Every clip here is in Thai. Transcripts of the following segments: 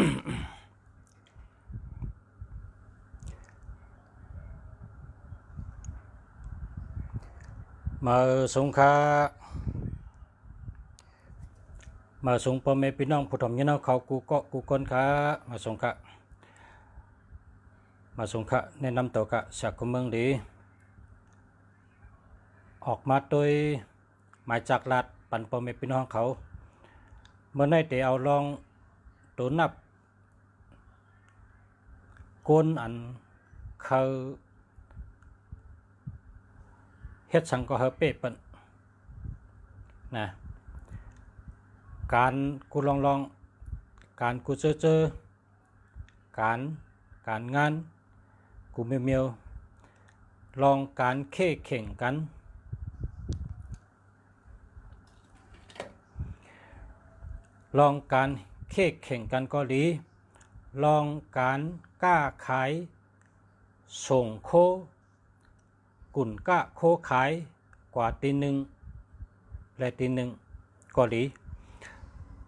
มาสงขามาส่งพ่อแม่พี่น้องผู้ทำยินเอาเขากูเกาะกูคนขามาส่งขะแนะนำตัวกะจากกุเมืองดีออกมาโดยหมายจากลาดปั่นพ่อแม่พี่น้องเขาเมื่อในเตเอาลองตัวนับก้นอันเขาเฮ็ดสังก็เฮเป๊ะเปิ้นนะการกูลองการกูเจอการงานกูเมียวลองการเข่งกันลองการเข่งกันก็ดีลองการกล้าขายส่งโคกุ่นกะโคขายกว่าตีหนึ่งและตีหนึ่งก็ดี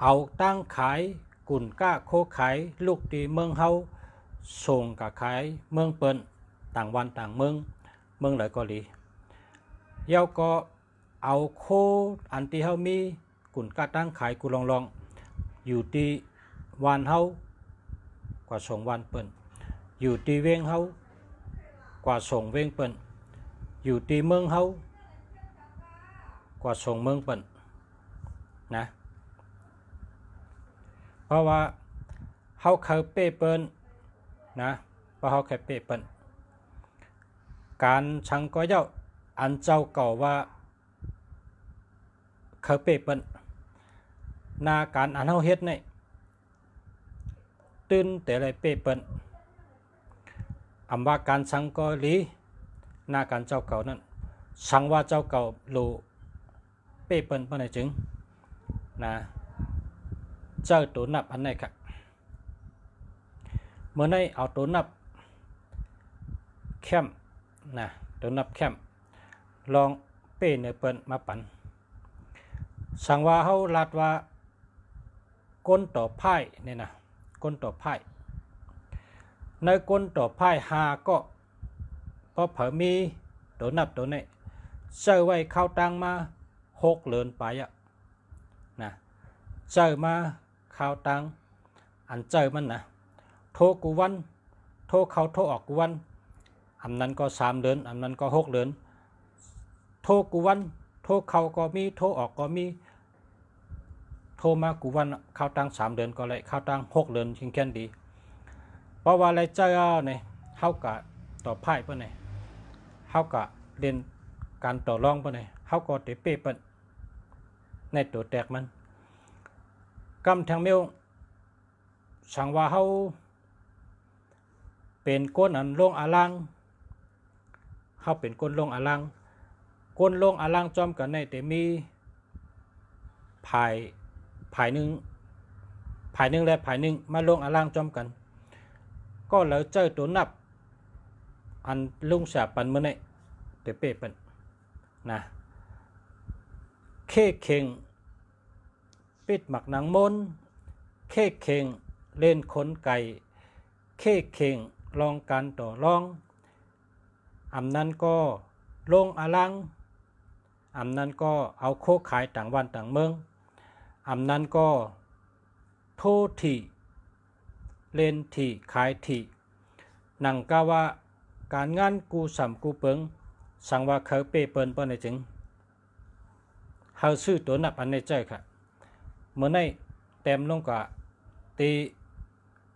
เอาตั้งขายกุ่นกะโคขายลูกตีเมืองเฮาส่งกับขายเมืองเปิ้นต่างวันต่างเมืองไหนก็ดีเย้าก็เอาโคอันที่เฮามีกุ่นกะตั้งขายกูลองอยู่ที่วันเฮากว่าส่งวันเปิ้นอยู่ที่เวงเฮากว่าส่งเวงเปิ้นอยู่ที่เมืองเฮากว่าส่งเมืองเปิ้นนะเพราะว่าเฮาเคยเป้เปิ้นนะเพราะเฮาเคยเป้เปิ้นการชังก็เย้าอันเจ้าเก่าว่าเคยเป้เปิ้นนาการอันเฮาเฮ็ดนี่ตื่นแต่ไรเป้เปิ้นอำว่าการชังก็ลีนาการเจ้าเก่านั้นสังว่าเจ้าเก่าโลเป้เปิ้นปานใดจึงนะเจ้าตัวนับอันไหนครับเมื่อในเอาตัวนับแคมนะตัวนับแคมลองเป้เนื้อเปิ้นมาปั่นสังว่าเฮาลาดว่าก้นต่อไพ่เนี่ยนะก้นต่อไพ่ในก้นต่อไพ่หาก็พอเผอมีตัวนับตัวนี้เจอไว้เข้าตังมา6 เดือนไปอ่ะนะเจอมาเข้าตังอันเจอมันนะโทรกูวันโทรเข้าโทรออกกูวันอันนั้นก็3 เดือนอันนั้นก็6 เดือนโทรกูวันโทรเข้าก็มีโทรออกก็มีโทรมากูวันเข้าตัง3 เดือนก็เลยเข้าตัง6 เดือนชิงแค่นดีเพราะว่าอะไรเจ้าเนี่ยเฮากะต่อไพ่เปิ้นนี่เฮากะเล่นการต่อรองเปิ้นนี่เฮาก็เตเป้เปิ้นในตัวแตกมันกำทางเมียวสังว่าเฮาเป็นก้นอันลงอาลังเฮาเป็นก้นลงอาลังก้นลงอาลังจอมกันในแต่มีภายหนึ่งและภายหนึ่งมาลงอาลังจอมกันก็แล้วเจอตัวนับอันลุงแสบปันเมื่อไงเตเป้เปิ้นนะเข่งปิดหมักหนังมนเข่งเล่นขนไก่เข่งลองการต่อรองอำนั้นก็ลงอาลังอำนั้นก็เอาโคขายต่างวันต่างเมืองอำนั้นก็โทที่เล่นที่ขายที่หนังกาว่าการงานกูสำกูเปิงสังว่าเขาเป้เปิ้นเปิ้นได้จึงเฮาซื้อตัวนับอันในใจค่ะเมื่อในเต็มลงกะตี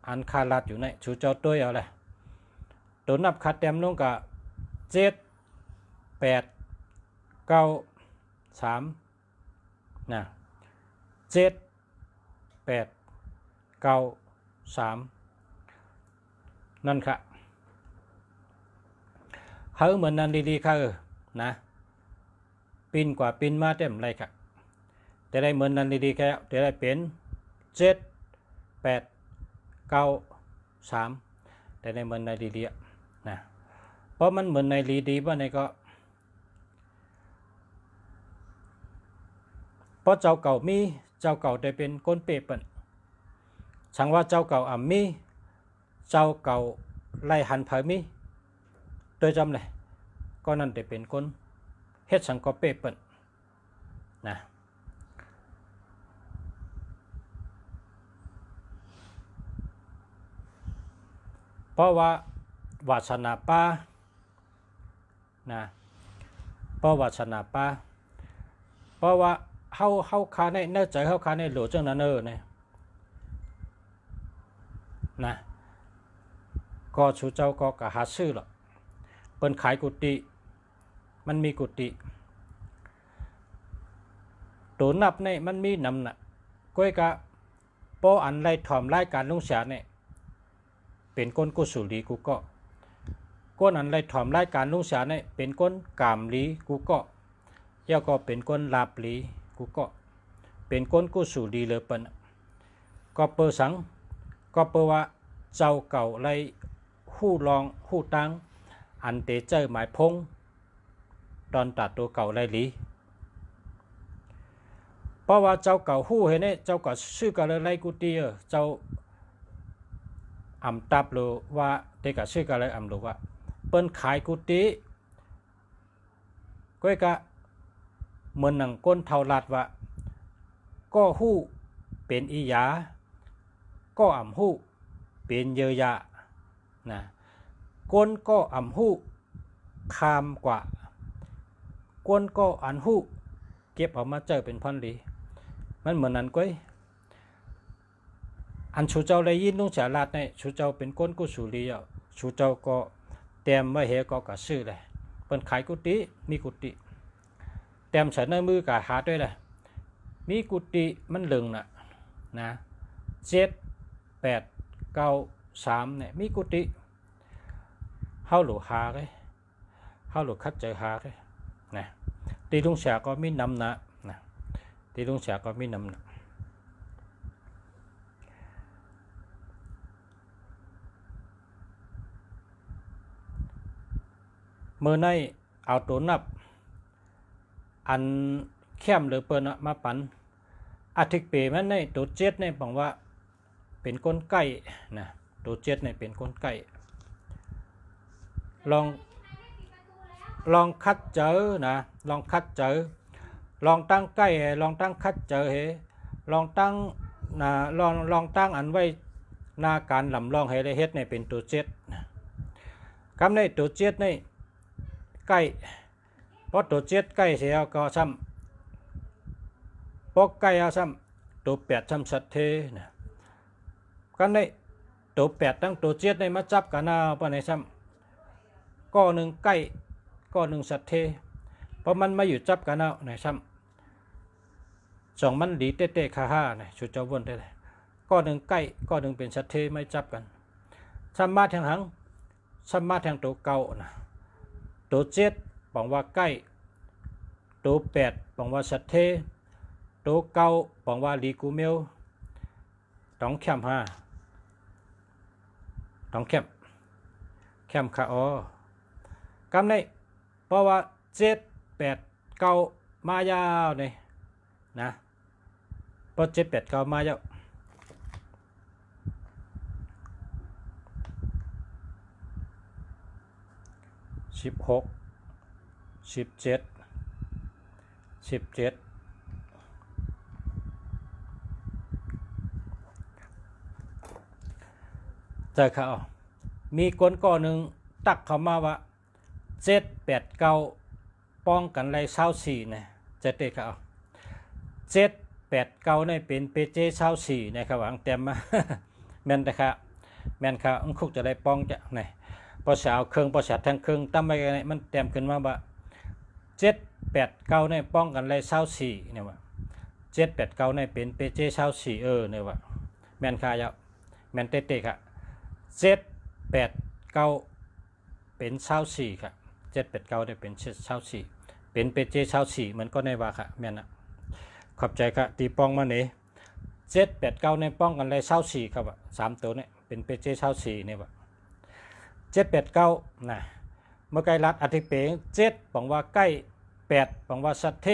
อันคาลัดอยู่ในชูเจ้าตัวเอาแหละตัวนับคัดเต็มลงกะ7 8 9 3นะ7 8 9 3นั่นค่ะเฮาเหมือนนั้นดีๆค่ะนะปินกว่าปินมาเต็มไรค่ะแต่ได้เหมือนนั้นดีๆแค่แต่ได้เป็น7 8 9 3แต่ได้เหมือนในดีๆนะเพราะมันเหมือนในดีๆว่าในก็เพราะเจ้าเก่ามีเจ้าเก่าได้เป็นก้นเปเปิ้น สังว่าเจ้าเก่าอ่ำมีเจ้าเก่าไล่หันเผยมีโดยจำเลยก็นั่นจะเป็นคนเฮ็ดสังก็เป๊ะเปิ่นนะเพราะว่าวาสนาป้านะเพราะวาสนาป้าเพราะว่าเฮาคาในเนื้อใจเฮาคาในโหลจังนั้นเนี่ยนะก็ชูเจ้าก็กะหาซื้อหรอกเปิ้นขายกุฏิมันมีกุฏิตัวนับเนี่ยมันมีนำน่ะก้อยกะโปอันไรถ่อมรายการลุงเสียเนี่ยเป็นก้นกุสุลีกูก็ก้นอันไรถ่อมรายการลุงเสียเนี่ยเป็นก้นกามลีกูก็ย่อก็เป็นก้นลาบลีกูก็เป็นก้นกุสุลีเลยเปิ้นก็เปอสังก็เปอว่าเจ้าเก่าไรหู้ลองหู้ตังอันเตเจอหมายพงตอนตัดตัวเก่าไรลีเพราะว่าเจ้าเก่าหู้เห็นเนี่ยเจ้าก็ซื้อกันเลยไรกูตีเจ้าอ่ำตับหรือว่าเด็กก็ซื้อกันเลยอ่ำหรือว่าเปิ้นขายกูตีก็กะเหมือนหนังก้นเท่าลัดว่าก็หู้เป็นอียาก็อ่ำหู้เป็นเยอะยะนะก้นก็อ่ำหู้คามกว่าก้นก็อันหู้เก็บออกมาเจอเป็นพันลีมันเหมือนนั้นก้อยอันชูเจ้าได้ยินลุงเสียลาดในชูเจ้าเป็นก้นกุสุลีชูเจ้าก็เตรียมไว้เหก็กะซื้อเลยเปิ้นขายกุฏิมีกุฏิเตรียมใส่ในมือกะหาด้วยเลยมีกุฏิมันเหลืองนะ7 8 9 3เนี่ยมีกุฏิเฮาหลูหาเลยเฮาหลูคัดเจอหาเลยนะตีลุงเสียก็มีนำนะตีลุงเสียก็มีนำนะเมื่อในเอาตัวนับอันเข้มหรือเปิ้นมาปันอาทิตย์เปมันในตัวเจ็ดในบอกว่าเป็นก้นไก่นะตัวเจ็ดในเป็นก้นไก่ลองคัดเจอนะลองคัดเจอลองตั้งใกล้ลองตั้งคัดเจอเฮลองตั้งนะลองตั้งอันไว้หน้าการลำลองให้ได้เฮ็ดในเป็นตัวเจ็ดคำในตัวเจ็ดในใกล้เพราะตัวเจ็ดใกล้เสียก็ซ้ำปกใกล้เอาซ้ำตัวแปดซ้ำสัตเทนะกันในตัวแปดตั้งตัวเจ็ดในมาจับกันเอาปะในซ้ำก็หนึ่งใกล้ก็หนึ่งสัตเทเพราะมันมาอยู่จับกันเอาในซ้ำสองมันดีเตะคาห้าเนี่ยชุดเจ้าวนได้เลยก็หนึ่งใกล้ก็หนึ่งเป็นสัตเทไม่จับกันซ้ำมาทางหังซ้ำมาทางตัวเก่านะตัวเจ็ดบอกว่าใกล้ตัวแปดบอกว่าสัตเทตัวเก่าบอกว่าลีกูเมลต้องแคมห้าต้องแคมขาอ๋อกำในเพราะว่า7 8 9มายาวเนี่ยนะเพราะ7 8 9มายาว16 17ใจเขามีก้นก้อนหนึ่งตักเข้ามาว่า7 8 9ป้องกันไร24เนี่ยจะเตะเขา7 8 9เนี่ยเป็นเปเจ24นะครับหวังเต็มมาแม่นแต่ครับแม่นครับคุกจะได้ป้องจะเนี่ยพอสาวเครื่องพอสาวทางเครื่องตั้มไปเนี่ยมันเต็มขึ้นมาว่า7 8 9เนี่ยป้องกันไร24เนี่ยว่า7 8 9เนี่ยเป็นเปเจ24เนี่ยว่าแม่นค่ะยาวแม่นเตะครับ7 8 9เป็น24ครับ7 8 9ได้เป็น24เป็นเปเจ24เหมือนก็ในว่าค่ะแม่นนะขอบใจครับตีป้องมาเนี่ย7 8 9ในป้องกันไร24ครับ3ตัวเนี่ยเป็นเปเจ24เนี่ยว่า7 8 9นะเมื่อไกลรัดอธิเปง7บอกว่าใกล้8บอกว่าสัตเท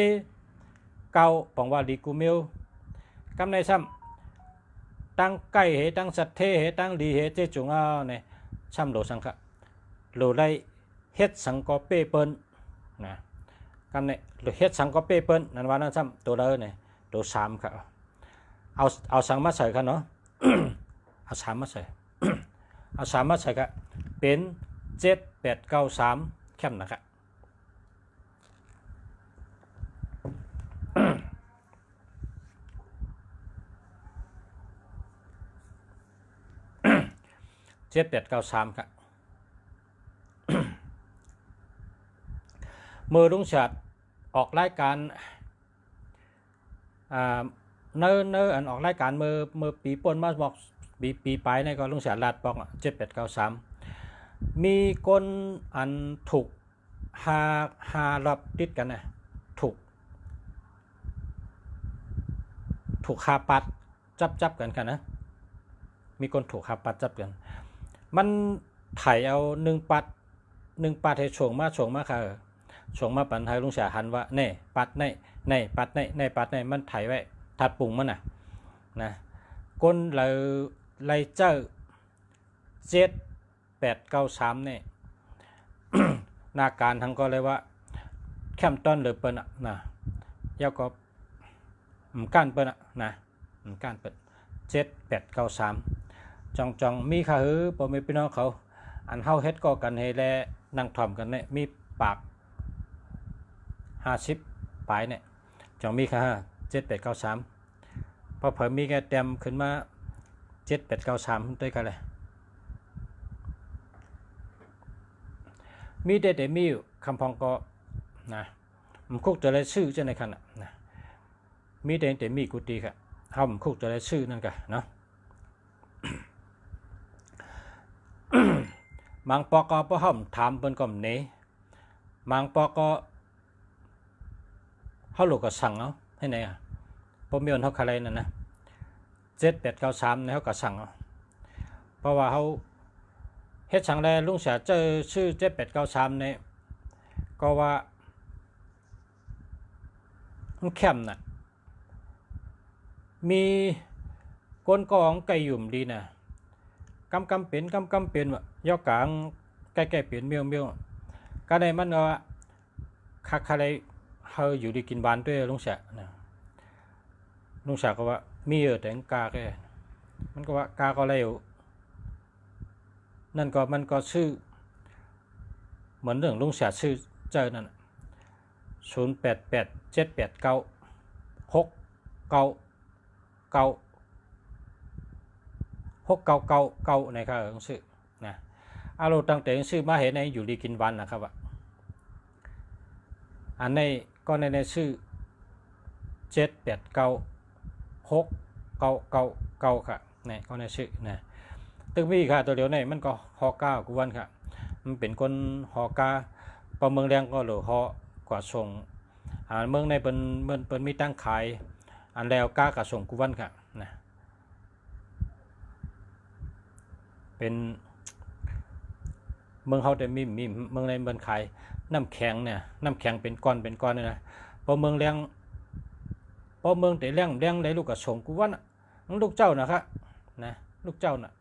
9บอกว่าลีกูเมลกำในซ้ำ ตั้งใกล้เหตั้งสัตเทเหตั้งดีเหเจจุงเอาเนี่ยช่ำโหลสังขะโหลได้เฮ็ดสังกอเป้เปิ้นนะกันเนี่ยโหลเฮ็ดสังกอเป้เปิ้นนั่นว่านั่นซ้ำตัวเด้อเนี่ยตัว3ครับเอาสังมาใส่กันเนาะ เอา3มาใส่ เอา3มาใส่ก็เป็น7893แคมนะครับ7893ครับมือลุงฉัดออกรายการเนื้ออันออกรายการมือปีป่นมาบอกปีไปในก็ลุงฉัดลาดบอก7893มีคนอันถูกหารับติดกันนะถูกหาปัดจับกันนะมีคนถูกหาปัดจับกันมันถ่ายเอา1 ปัดให้ส่งมาค่ะส่งมาปันให้ลุงเสียหันว่าเน่ปัดเน่ปัดเน่ปัดเน่มันถ่ายไว้ถัดปุ่งมันนะก้นไล่เจ้า7893เนี่ย หน้าการทั้งก็เลยว่าแคมต้นหรือเปิ้นนะยาวก็ก้านเปิ้นนะก้านเปิ้น7893จองมีค่ะพ่อแม่พี่น้องเขาอันเฮาเฮ็ดก็กันให้แลนั่งถ่อมกันเนี่ยมีปาก50ปลายเนี่ยจองมีค่ะ7893พอเพิ่มมีแกเต็มขึ้นมา7893ด้วยกันเลยมีแต่มีคำพองก็นะมันคุกจะได้ชื่อจะในขณะนะมีแต่มีกุฏิค่ะเฮามันคุกจะได้ชื่อนั่นกันเนาะ มังปอกก็ห้อมถามเปิ้นก็เนมังปอกก็เฮาลูกก็สั่งเอาให้ไหนบ่มีอันเฮาคาไลนั่นนะ7893เนี่ยเฮาก็สั่งเอาเพราะว่าเฮาเฮ็ดสั่งแล้วลุงเสียเจอชื่อ7893เนี่ยก็ว่ามันแคมน่ะมีก้นกองไก่หยุ่มดีนะกำเป็นว่ายอกกลางใกล้ๆเปลี่ยนเมียวก็ได้มันว่าคักอะไรเฮาอยู่ดีกินบานด้วยลุงเสียนะลุงเสียก็ว่ามีแต่งกาแกมันก็ว่ากาก็แล้วนั่นก็มันก็ชื่อเหมือนเรื่องลุงเสียชื่อเจอนั่น0887896969นะครับชื่อนะอารมณ์ตั้งแต่ชื่อมาเห็นในอยู่ดีกินวันนะครับอันในก็ในชื่อ789699ค่ะนี่ก็ในชื่อนะตึกมีค่ะตัวเดียวในมันก็ฮอก้ากูวันค่ะมันเป็นคนฮอกาประเมืองแรงก็หรือฮอกว่าส่งเมืองในเป็นมีตั้งขายอันแล้วก้ากระส่งกูวันค่ะนะเป็นเมืองเขาแต่มีเมืองในเมืองขายน้ำแข็งเนี่ยน้ำแข็งเป็นก้อนเนี่ยนะพอเมืองแรงพอเมืองแต่แรงได้ลูกกระส่งกูวันลูกเจ้านะครับนะลูกเจ้าน่ะ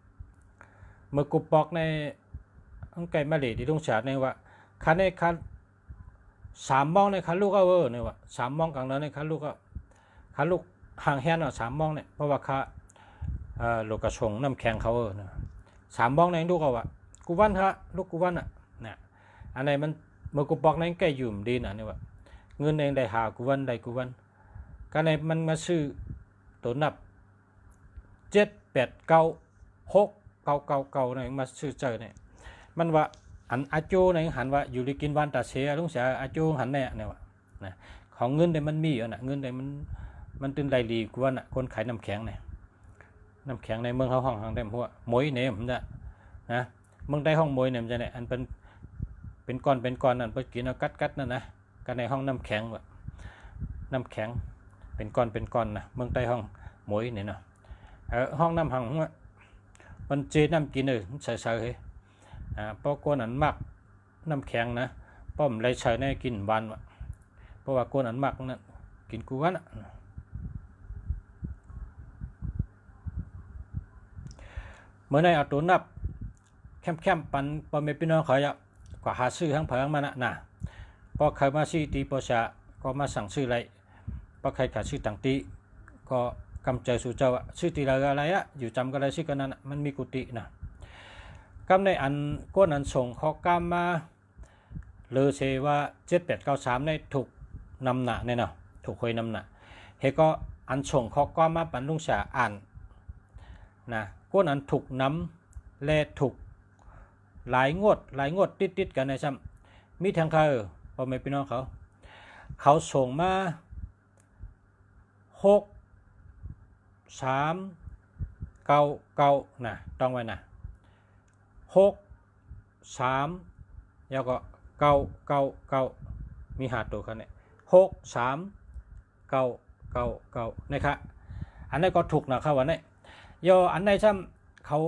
เมื่อกูปอกในอังไก่มาเลที่ลุงเสียในว่าคันในคัน3 มองในคันลูกเอาเนี่ยว่า3 มองกลางนั้นในคันลูกก็คันลูกห่างแฮน3 มองเนี่ยเพราะว่าค่าลูกกระชงน้ำแข็งเขานะ3 มองในลูกเอากูวันฮะลูกกูวันเนี่ยอันไหนมันเมื่อกูบอกในใกล้ยุ่มดีนะเนี่ยว่าเงินเองได้หากูวันได้กูวันก็ในมันมาซื้อตัวนับ789699เนี่ยมาซื้อเจอเนี่ยมันว่าอันอาจูในหันว่าอยู่ดีกินวันตาเสียลุงเสียอาจูหันเนี่ยว่านะของเงินแต่มันมีเงินแต่มันตื่นไรดีกว่าคนขายน้ำแข็งเนี่ยน้ำแข็งในเมืองเขาห้องได้เพราะว่ามวยเนี่ยผมจะนะเมืองได้ห้องมวยเนี่ยมันจะเนี่ยอันเป็นก้อนนั่นไปกินเอากัดนั่นนะกันในห้องน้ำแข็งแบบน้ำแข็งเป็นก้อนนะเมืองใต้ห้องมวยเนี่ยเนาะห้องน้ำห้องมันเจน้ำกินใส่เฮ้ยเพราะก้นอันมากน้ำแข็งนะป้อมไรใช้ในกินวันวะเพราะว่าก้นอันมากนั่นกินกูวัน มื่อในเอาตัวนับแคมปันปอมพี่น้องเขาอยากกว่าหาซื้อทั้งเพิงมานะพอใครมาซื้อตีปอชาก็มาสั่งซื้ออะไรพอใครขาดซื้อต่างตีก็กำใจสู่เจ้าซื้อตีอะไรอยู่จำก็ได้ซื้อกันนั้นมันมีกุฏินะกำในอันก้นอันส่งข้อกำมาเลอเชว่า7893ในถูกนำหนาเนี่ยเนาะถูกคอยนำหนาเฮก็อันส่งข้อกำมาปันลุงเสียอ่านนะก้นอันถูกน้ำแลถูกหลายงวดติดกันในซ้ำมีทางเขาพอไม่พี่น้องเขาส่งมา639นะต้องไว้นะ63แล้วก็999มีหาตัวเขาเนี่ย63999นะครับอันนี้ก็ถูกนะครับวันนี้ยออันไหนซ้ำเขา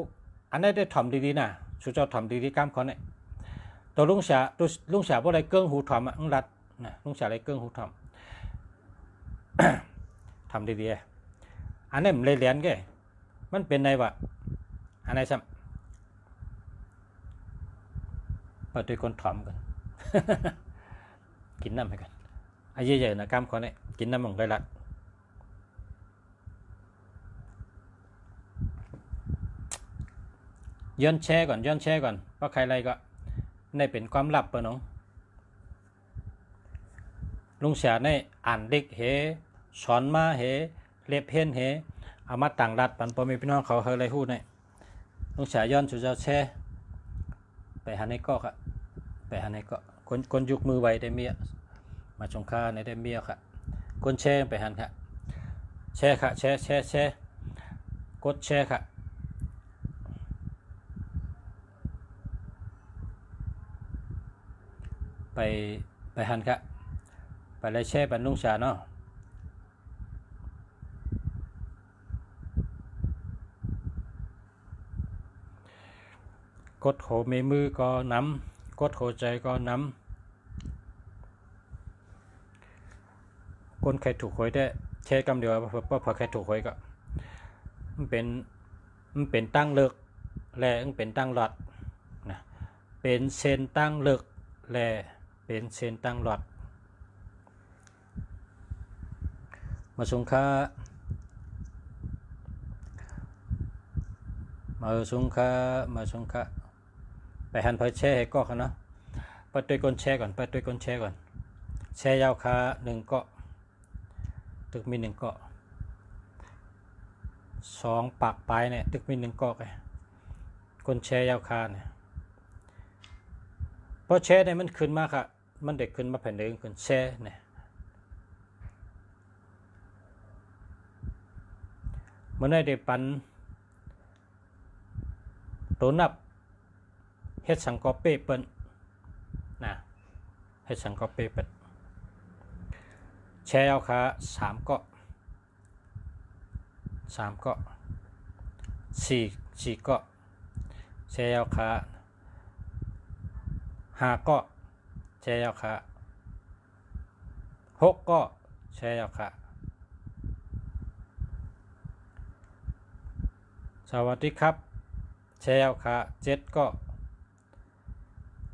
อันไหนได้ถ่อมดีๆนะสุเจ้าถ่อมดีๆกล้ามเขาเนี่ยตัวลุงเสียบ่ได้เกิ้งหูถ่อมอังรัดนะลุงเสียได้เกิ้งหูถ่อม ทำดีๆอันนี้มันเลยเลียนแกมันเป็นไงวะอันไหนซ้ำเปิดด้วยคนถ่อมกัน กินน้ำให้กันไอ้ใหญ่ๆนะกล้ามเขาเนี่ยกินน้ำมันได้ละย้อนแช่ก่อนเพราะใครอะไรก็ในเป็นความลับปะน้องลุงเสียในอ่านเด็กเหสอนมาเหเล็บเพี้ยนเหเอามาต่างรัดปันปอมีพี่น้องเขาเคยอะไรพูดเนี่ยลุงเสียย้อนสุดเจ้าแช่ไปหาในก็ค่ะไปหาในก็คนยุกมือไวได้เมียมาชงค่าในได้เมียค่ะคนแช่ไปหันค่ะแช่ค่ะแช่กดแช่ค่ะไปหันค่ะไปเลยแช่ปันลุงเสียเนาะกดโหเมมือก็น้ำกดโหใจก็น้ำคนใครถูกหวยได้แช่กำเดียวเพราะใครถูกหวยก็มันเป็นตั้งเลิกแลมันเป็นตั้งหลอดนะเป็นเซนตั้งเลิกแลเป็นเซนตั้งหลอดมาสงค่าไปหันไปแช่ให้ก็ค่ะเนาะไปด้วยก้นแช่ก่อนแช่ยาวขา1เกาะตึกมี1เกาะ2ปากปลายเนี่ยตึกมี1เกาะไงก้นแช่ยาวขาเนี่ยพอแช่เนี่ยมันขึ้นมาค่ะมันเด็กขึ้นมาแผ่นเดิมขึ้นแช่เนี่ยเมื่อได้ปันตัวนับเฮ็ดสังกอเป้เปิ้นนะเฮ็ดสังกอเป้เปิ้นแชร์เอาค่ะ3เกาะ4เกาะแชร์เอาค่ะ5เกาะแชร์เอาค่ะ6เกาะแชร์เอาค่ะสวัสดีครับแชร์เอาค่ะ7เกาะ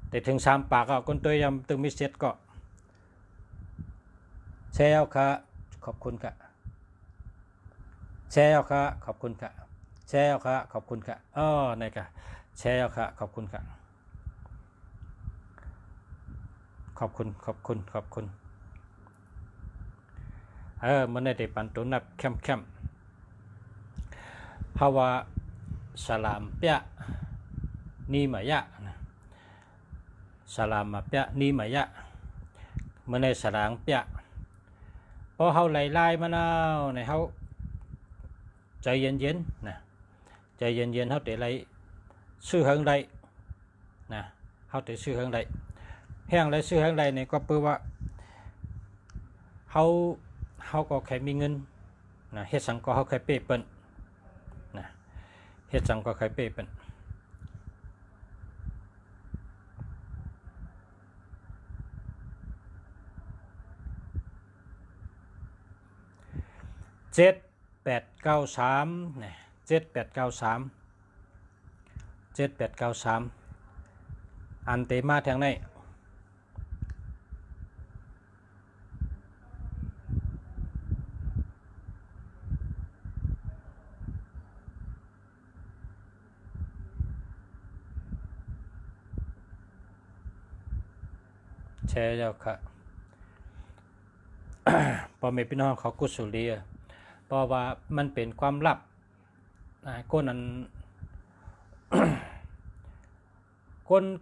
แต่ถึง3ปากคนตัวยำตึงมี7เกาะแชร์เอาค่ะขอบคุณค่ะแชร์เอาค่ะขอบคุณค่ะแชร์เอาค่ะขอบคุณค่ะนี่ค่ะแชร์เอาค่ะขอบคุณค่ะขอบคุณมันได้ปันตัวนับเข้มภาวะสลามเปียนี่มายะสลามมาเปียนี่มายะมันได้สลางเปียพอเขาไล่มะนาวในเขาใจเย็นนะใจเย็นเขาแต่ไล่ซื้อเฮงไดนะเขาแต่ซื้อเฮงไดแห้งไล่ซื้อเฮงไดเนี่ยก็เพื่อว่าเขาก็แค่มีเงินนะเฮ็ดสังก็เขาแค่เป๊ะเปิ้นนะเฮ็ดสังก็แค่เป๊ะเปิ้น7893เนี่ย7893 7893อันเตมาทางไหนแชร์เจ้าค่ะ พอแม่พี่น้องเขากุศลีเพราะว่ามันเป็นความลับคนนั้น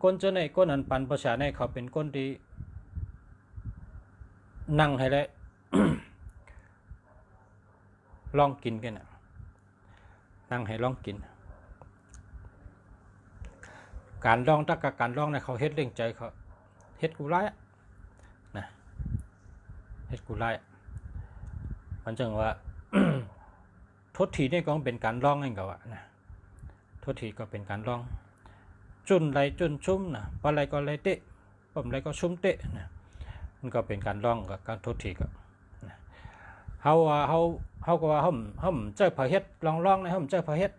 คนเจ้าในคนนั้นปันประชาในเขาเป็นคนที่นั่งให้ได้ ลองกินกันนั่งให้ลองกินการลองถ้าการลองเนี่ยเขาเฮ็ดเร่งใจเขาเฮ็ดกูไล่นะเฮ็ดกูไล่มันจังว่า ทดทีนี่ก็เป็นการลองนั่นก็ว่านะทดทีก็เป็นการลองจุนไรจุนชุ่มนะปลาไรก็ไรเตะผมไรก็ชุ่มเตะนะมันก็เป็นการลองกับการทดทีก็นะเฮาก็ว่าเฮาเจ้าพระเฮ็ดลองนะเฮาเจ้าพระเฮ็ด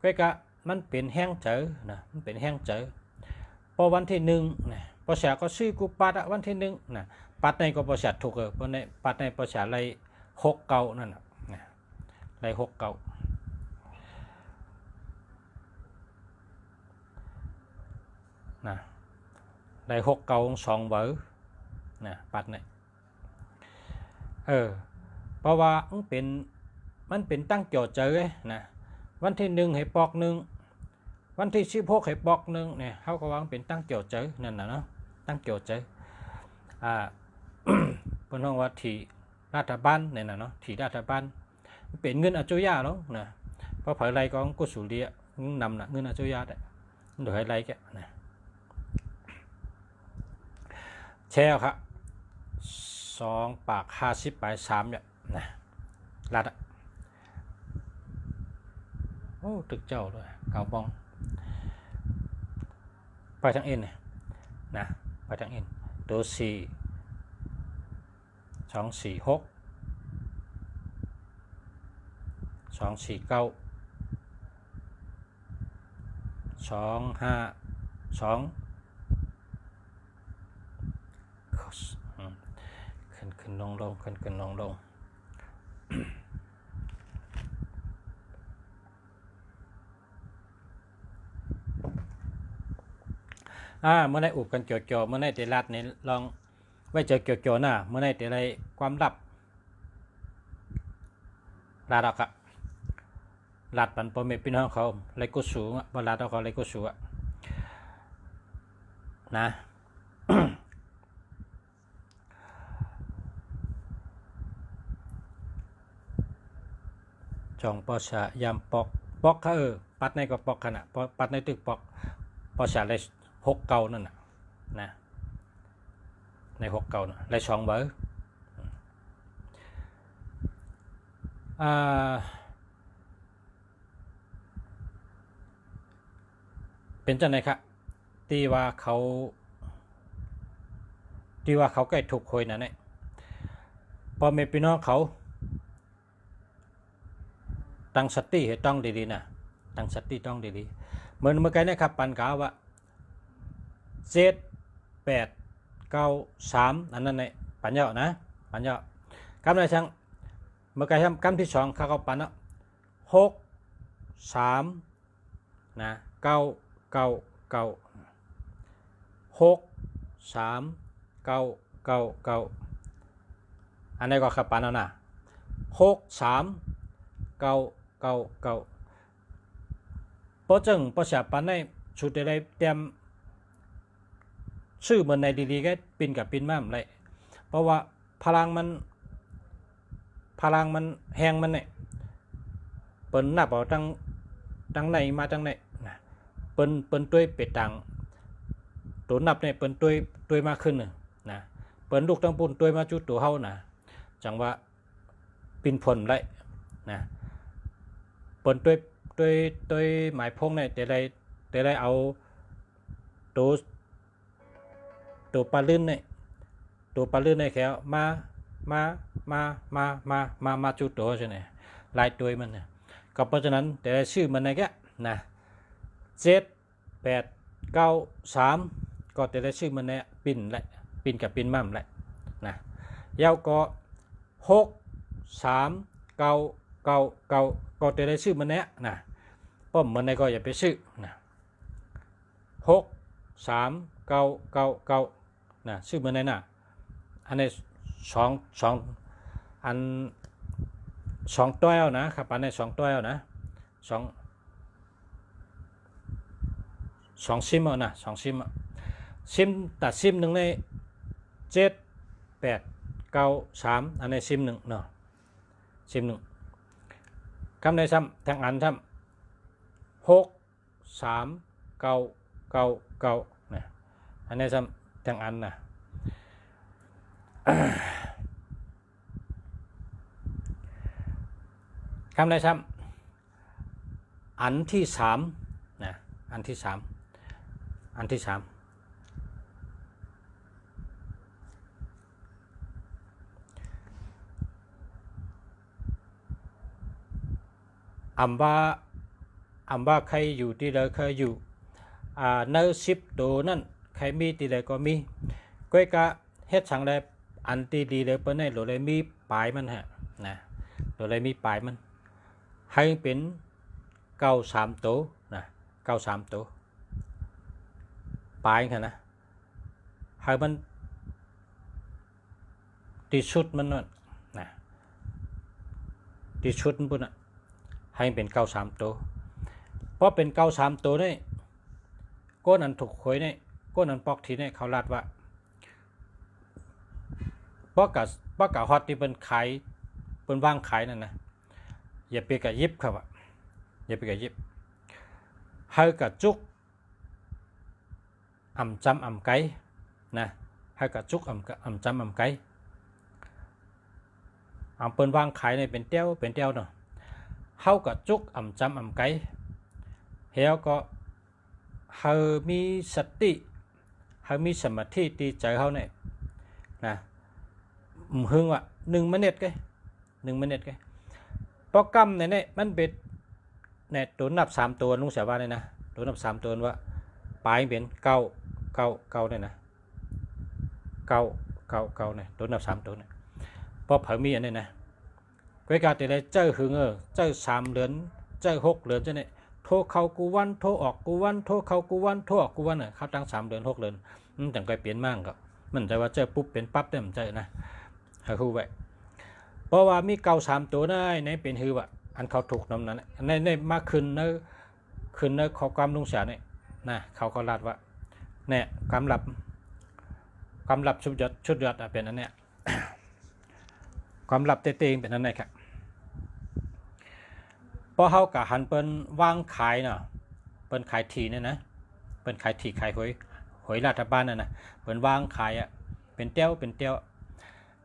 ก็กะมันเป็นแห้งเจอนะมันเป็นแห้งเจอพอวันที่1นะประชาก็ซื้อกูปัดวันที่1นะปัดในก็ประชาถูกเพราะในปัดในประชาไร6เก่านั่นน่ะไร6เก่านะได้6เก่า2เบอร์นะปัดเนี่ยเพราะว่ามันเป็นตั้งเกี่ยวเจอนะวันที่1ให้ปอก1วันที่16ให้ปอก1เนี่ยเขาก็ว่าเป็นตั้งเกี่ยวเจอนั่นน่ะเนาะตั้งเกี่ยวเจอเพิ่นว่าที่รัฐบาลเนี่ยน่ะเนาะที่รัฐบาลเป็นเงินอัจฉริยะเนาะนะเพราะเผยไรก็กุศลีนำน่ะเงินอัจฉริยะได้โดยไรแกนะแชร์ครับ2 ปาก 50 ไป 3เนี่ยนะลัดโอ้ตึกเจ้าด้วยเก่าบองไปทางเอ็นเนี่ยนะไปทางเอ็นตัว4 246 249 252ขึ้นลงขึ้นลงเมื่อได้อุบกันเกี่ยวเมื่อได้แต่รัดนี่ลองไว้เจอเกี่ยวหน้าเมื่อได้แต่อะไรความลับลาดอกอะลาดปันปอมพี่น้องเขาไรกุสูงบลาดเขาไรกุสูงนะจองปอชายามปอกเขาปัดในก็ปอกขนาดปัดในตึกปอกปอชาไร6เก่านั่นน่ะนะใน6เก่าน่ะไร2เบอร์เป็นจังไหนครับที่ว่าเขาใกล้ถูกคุยนะเนี่ยพอเมพี่น้องเขาตั้งสติให้ต้องดีๆนะตั้งสติต้องดีๆเหมือนเมื่อกี้นะครับปันกาว่า7 8 9 3อันนั้นเนี่ยปัญญานะปัญญากำไรช่างเมื่อกี้ทำกำที่2เขาปันเนาะ6 3นะ9 6 3 9 อันนี้ก็ขับปันแล้วนะ6 3 9 เพราะจังประชาปันในชุดอะไรเตรียมชื่อเหมือนในดีๆก็ปินกับปินมั่มเลยเพราะว่าพลังมันแห้งมันเนี่ยเปิ้นนับเอาตั้งในมาตั้งในนะเปิ้นด้วยเป็ดตังตัวนับเนี่ยเปิ้นด้วยมากขึ้นนะเปิ้นลูกตั้งปุ่นด้วยมาจุดตัวเฮานะจังว่าปินผลไรนะเปิ้นด้วยหมายพงเนี่ยแต่ได้เอาตัวปลาลื่นเนี่ยแค่มาจุดตัวใช่ไหมลายตัวมันเนี่ยก็เพราะฉะนั้นแต่ชื่อมันเนี่ยนะ 7 8 9 3ก็จะได้ชื่อมันเนี่ยปิ่นแหละปิ่นกับปิ่นมั่มแหละนะยาวก็6 3 9 9 9ก็จะได้ชื่อมันเนี่ยนะป้อมมันเนี่ยก็อย่าไปชื่อนะ6 3 9 9 9นะชื่อมันเนี่ยนะอันนี้สองอัน2ตัวนะครับอันนี้2ตัวนะ2ซิมนะ2ซิมแต่ซิมหนึ่งใน7 8 9 3อันนี้ซิมหนึ่งเนาะซิมหนึ่งคำในซ้ำทางอันซ้ำ6 3 9 9 9นะอันนี้ซ้ำทางอันนะคำในซ้ำอันที่3นะอันที่3อำว่าใครอยู่ที่ใดเคยอยู่ใน10ตัวนั่นใครมีที่ใดก็มีก้อยกะเฮ็ดสังได้อันที่ดีเลยเปิ้นให้โดเลยมีปลายมันฮะนะโดเลยมีปลายมันให้เป็น93ตัวนะ93ตัวปลายค่ะนะให้มันที่ชุดมันนะที่ชุดมันปุ่นนะให้เป็น93ตัวเพราะเป็น93ตัวนี่ก้นอันถูกหวยนี่ก้นอันปอกทีนี่เขาลาดว่าเพราะกับฮอตที่เป็นขายเป็นว่างขายนั่นนะอย่าไปกับยิบครับอย่าไปกับยิบให้กับจุกอ่ำจำอ่ำไก่นะให้กับจุกอ่ำจำอ่ำไก่เป็นว่างขายในเป็นเตี้ยวเนาะเฮากับจุกอ่ำจำอ่ำไก่เฮาก็เฮามีสติเฮามีสมาธิที่ใจเฮาเนี่ยนะหึงว่า1 นาทีไง1 นาทีไงโปรแกรมเนี่ยมันเป็นเนี่ยตัวนับ3ตัวลุงเสียว่าเนี่ยนะตัวนับ3ตัวว่าปลายเป็น9 9 9เนี่ยนะ9 9 9เนี่ยตัวนับ3ตัวเนี่ยพอเผามีอันนี้นะก้อยกาแต่ละเจ้าหึงเจ้า3 เดือนเจ้า6 เดือนจะเนี่ยโทรเข้ากูวันโทรออกกูวันโทรเข้ากูวันโทรออกกูวันเขาตั้ง3 เดือน 6 เดือนแต่ก็เปลี่ยนมากก็มันใจว่าเจ้าปุ๊บเป็นปั๊บได้มันใจนะให้ฮู้ไว้เพราะว่ามี93ตัวในเป็นฮือว่าอันเขาถูกนำนั้นในมาขึ้นในข้อความลุงเสียเนี่ยนะเขาก็ลาดว่าเนี่ยความลับชุดยอดเป็นอันเนี้ยความลับเตงเป็นอันไหนครับพอเขากับหันเป็นวางขายเนาะเป็นขายทีเนี่ยนะเป็นขายทีขายหวยรัฐบาลน่ะนะเป็นวางขายเป็นเตี้ยว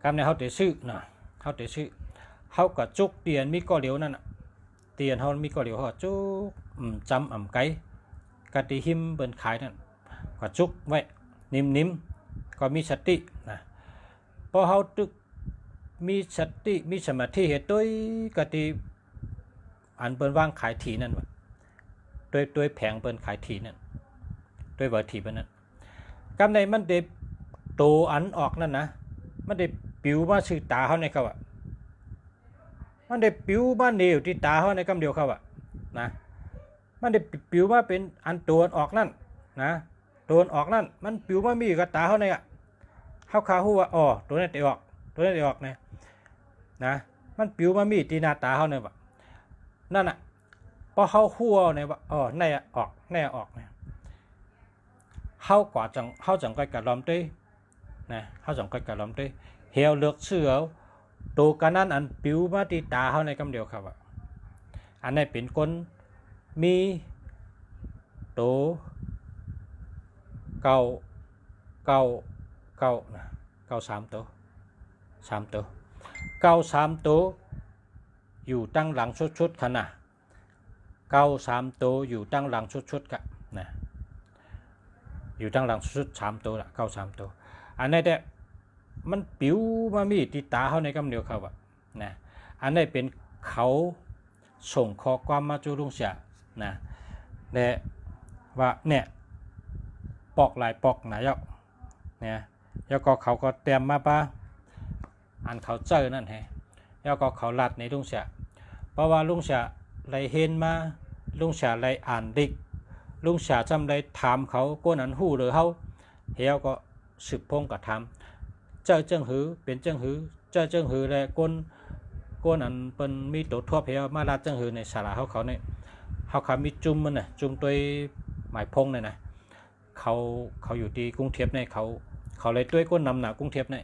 คำในเขาเตะซื้อเนาะเขาเตะซื้อเขากับจุกเตียนมีก้อเหลียวนั่นเตียนเขามีก้อเหลียวเขาจุกจำอ่ำไก่กะติหิมเป็นขายนั่นก็จุกไว้นิ่มก็มีสตินะพอเขาตึกมีสติมีสมาธิเหตุกะติอันเป็นว่างขายทีนั่นวะด้วยแผงเป็นขายทีนั่นด้วยวัตถุนั้นกำในมันเด็บโตอันออกนั่นนะมันเด็บปิวมาสื่อตาเขาในเขามันเด็บปิวมาเหนียวที่ตาเขาในกำเดียวเขานะมันเด็บปิวมาเป็นอันตัวออกนั่นนะตัวออกนั่นมันปิวมามีกับตาเขาในเขาคาหัวอ๋อตัวนี้ตีออกนะมันปิวมามีที่หน้าตาเขาเนี่ยนั่นน่ะพอเขาหัวเนี่ยว่าอ๋อแน่ออกเนี่ยเขากว่าจังก้อยกระลอมตีนะเขาจังก้อยกระลอมตีเหี่ยวเลือกเสือตัวกันนั้นอันปิวมาที่ตาเขาในกำเดียวครับอันนี้เป็นคนมีตัวเก้านะ3 ตัว3 ตัวอยู่ตั้งหลังชุดขนาด3 ตัวอยู่ตั้งหลังชุดกะนะอยู่ตั้งหลังชุด3 ตัวละ3 ตัวอันนี้แต่มันปิวมามีติดตาเขาในกำเดียวเขานะอันนี้เป็นเขาส่งข้อความมาจูลุงเสียนะและ ว่าเนี่ยปอกหลายปอกไหนเยาะเนี่ยแล้วก็เขาก็เตรียมมาป้าอันเขาเจอนั่นแฮแล้วก็เขาลัดในลุงเสียเพราะว่าลุงเสียไรเห็นมาลุงเสียไรอ่านดิกลุงเสียจำไรถามเขาก้นอันหู้หรือเขาเฮียก็สืบพงกับถามเจ้าเจิ้งหือเป็นเจิ้งหือเจ้าเจิ้งหือและก้นอันเป็นมีตัวทั่วเฮียมาลัดเจิ้งหือในสาราเขาเนี่ยเขาขามีจุ่มมันน่ะจุ่มตัวหมายพงเนี่ยนะเขาอยู่ที่กรุงเทพเนี่ยเขาเลยด้วยก้นนำหนากรุงเทพเนี่ย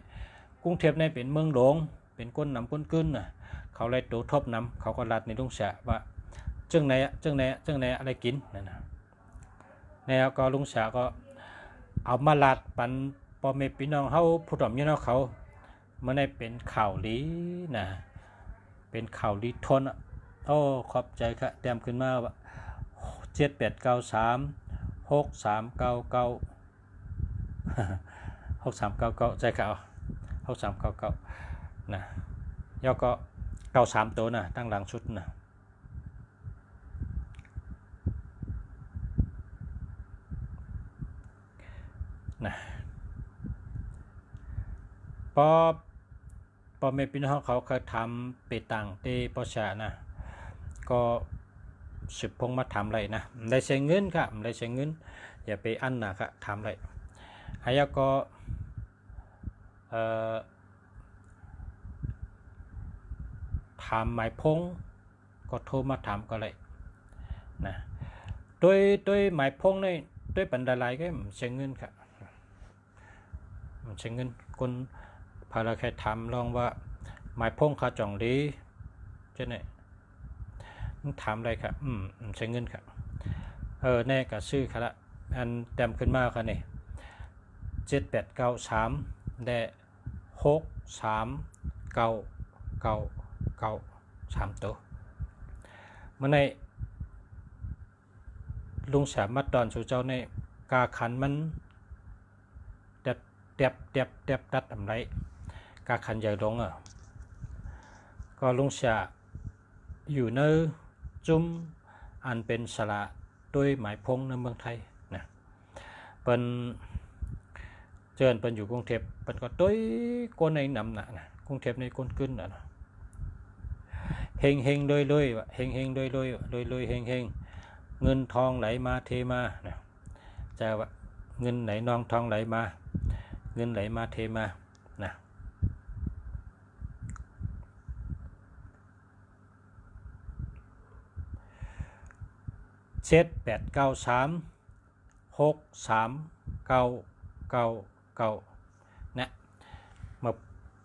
กรุงเทพเนี่ยเป็นเมืองหลวงเป็นก้นนำก้นกึ้นน่ะเขาเลยตัวทบนำเขาก็ลัดในลุงเสียว่าจึงไหนอะไรกินนั่นนะแล้วก็ลุงเสียก็เอามาลัดปันพอเมพี่น้องเขาผู้ถ่อมยี่น้องเขาเมื่อในเป็นข่าวลีนะเป็นข่าวลีทนโอ้ขอบใจครับเตรียมขึ้นมาว่า78936399 6399ใจเขา6399นะย่อก็93ตัวนะตั้งหลังชุดนะพอเมพี่น้องเขาเคยทำเปตังเตปชานะก็สืบพงมาทำอะไรนะได้ใช้เงินครับได้ใช้เงินอย่าไปอันนะครับทำอะไรหายก็ทำหมายพงก็โทรมาทำก็เลยนะด้วยหมายพงในด้วยปันดาลายก็ใช้เงินครับใช้เงินคนพาเราแค่ทำลองว่าหมายพงขาจ่องดีเจ้าเนี่ยถามอะไรครับใช้เงินครับแน่กับชื่อครับละอันเต็มขึ้นมาครับเนี่ย7893ได้639993ตัวเมื่อในลุงสามารถตอนสู่เจ้าในกาขันมันเด็บตัดอะไรกาขันใหญ่ลงก็ลุงเสียอยู่ในจุ่มอันเป็นสระด้วยหมายพงในเมืองไทยนะเป็นเจิญเป็นอยู่กรุงเทพเป็นก็ด้วยก้นในนำนะกรุงเทพในก้นขึ้นนะเฮงโดยเฮงเฮงเงินทองไหลมาเทมานะจะว่าเงินไหลนองทองไหลมาเงินไหลมาเทมานะ78936399นะเ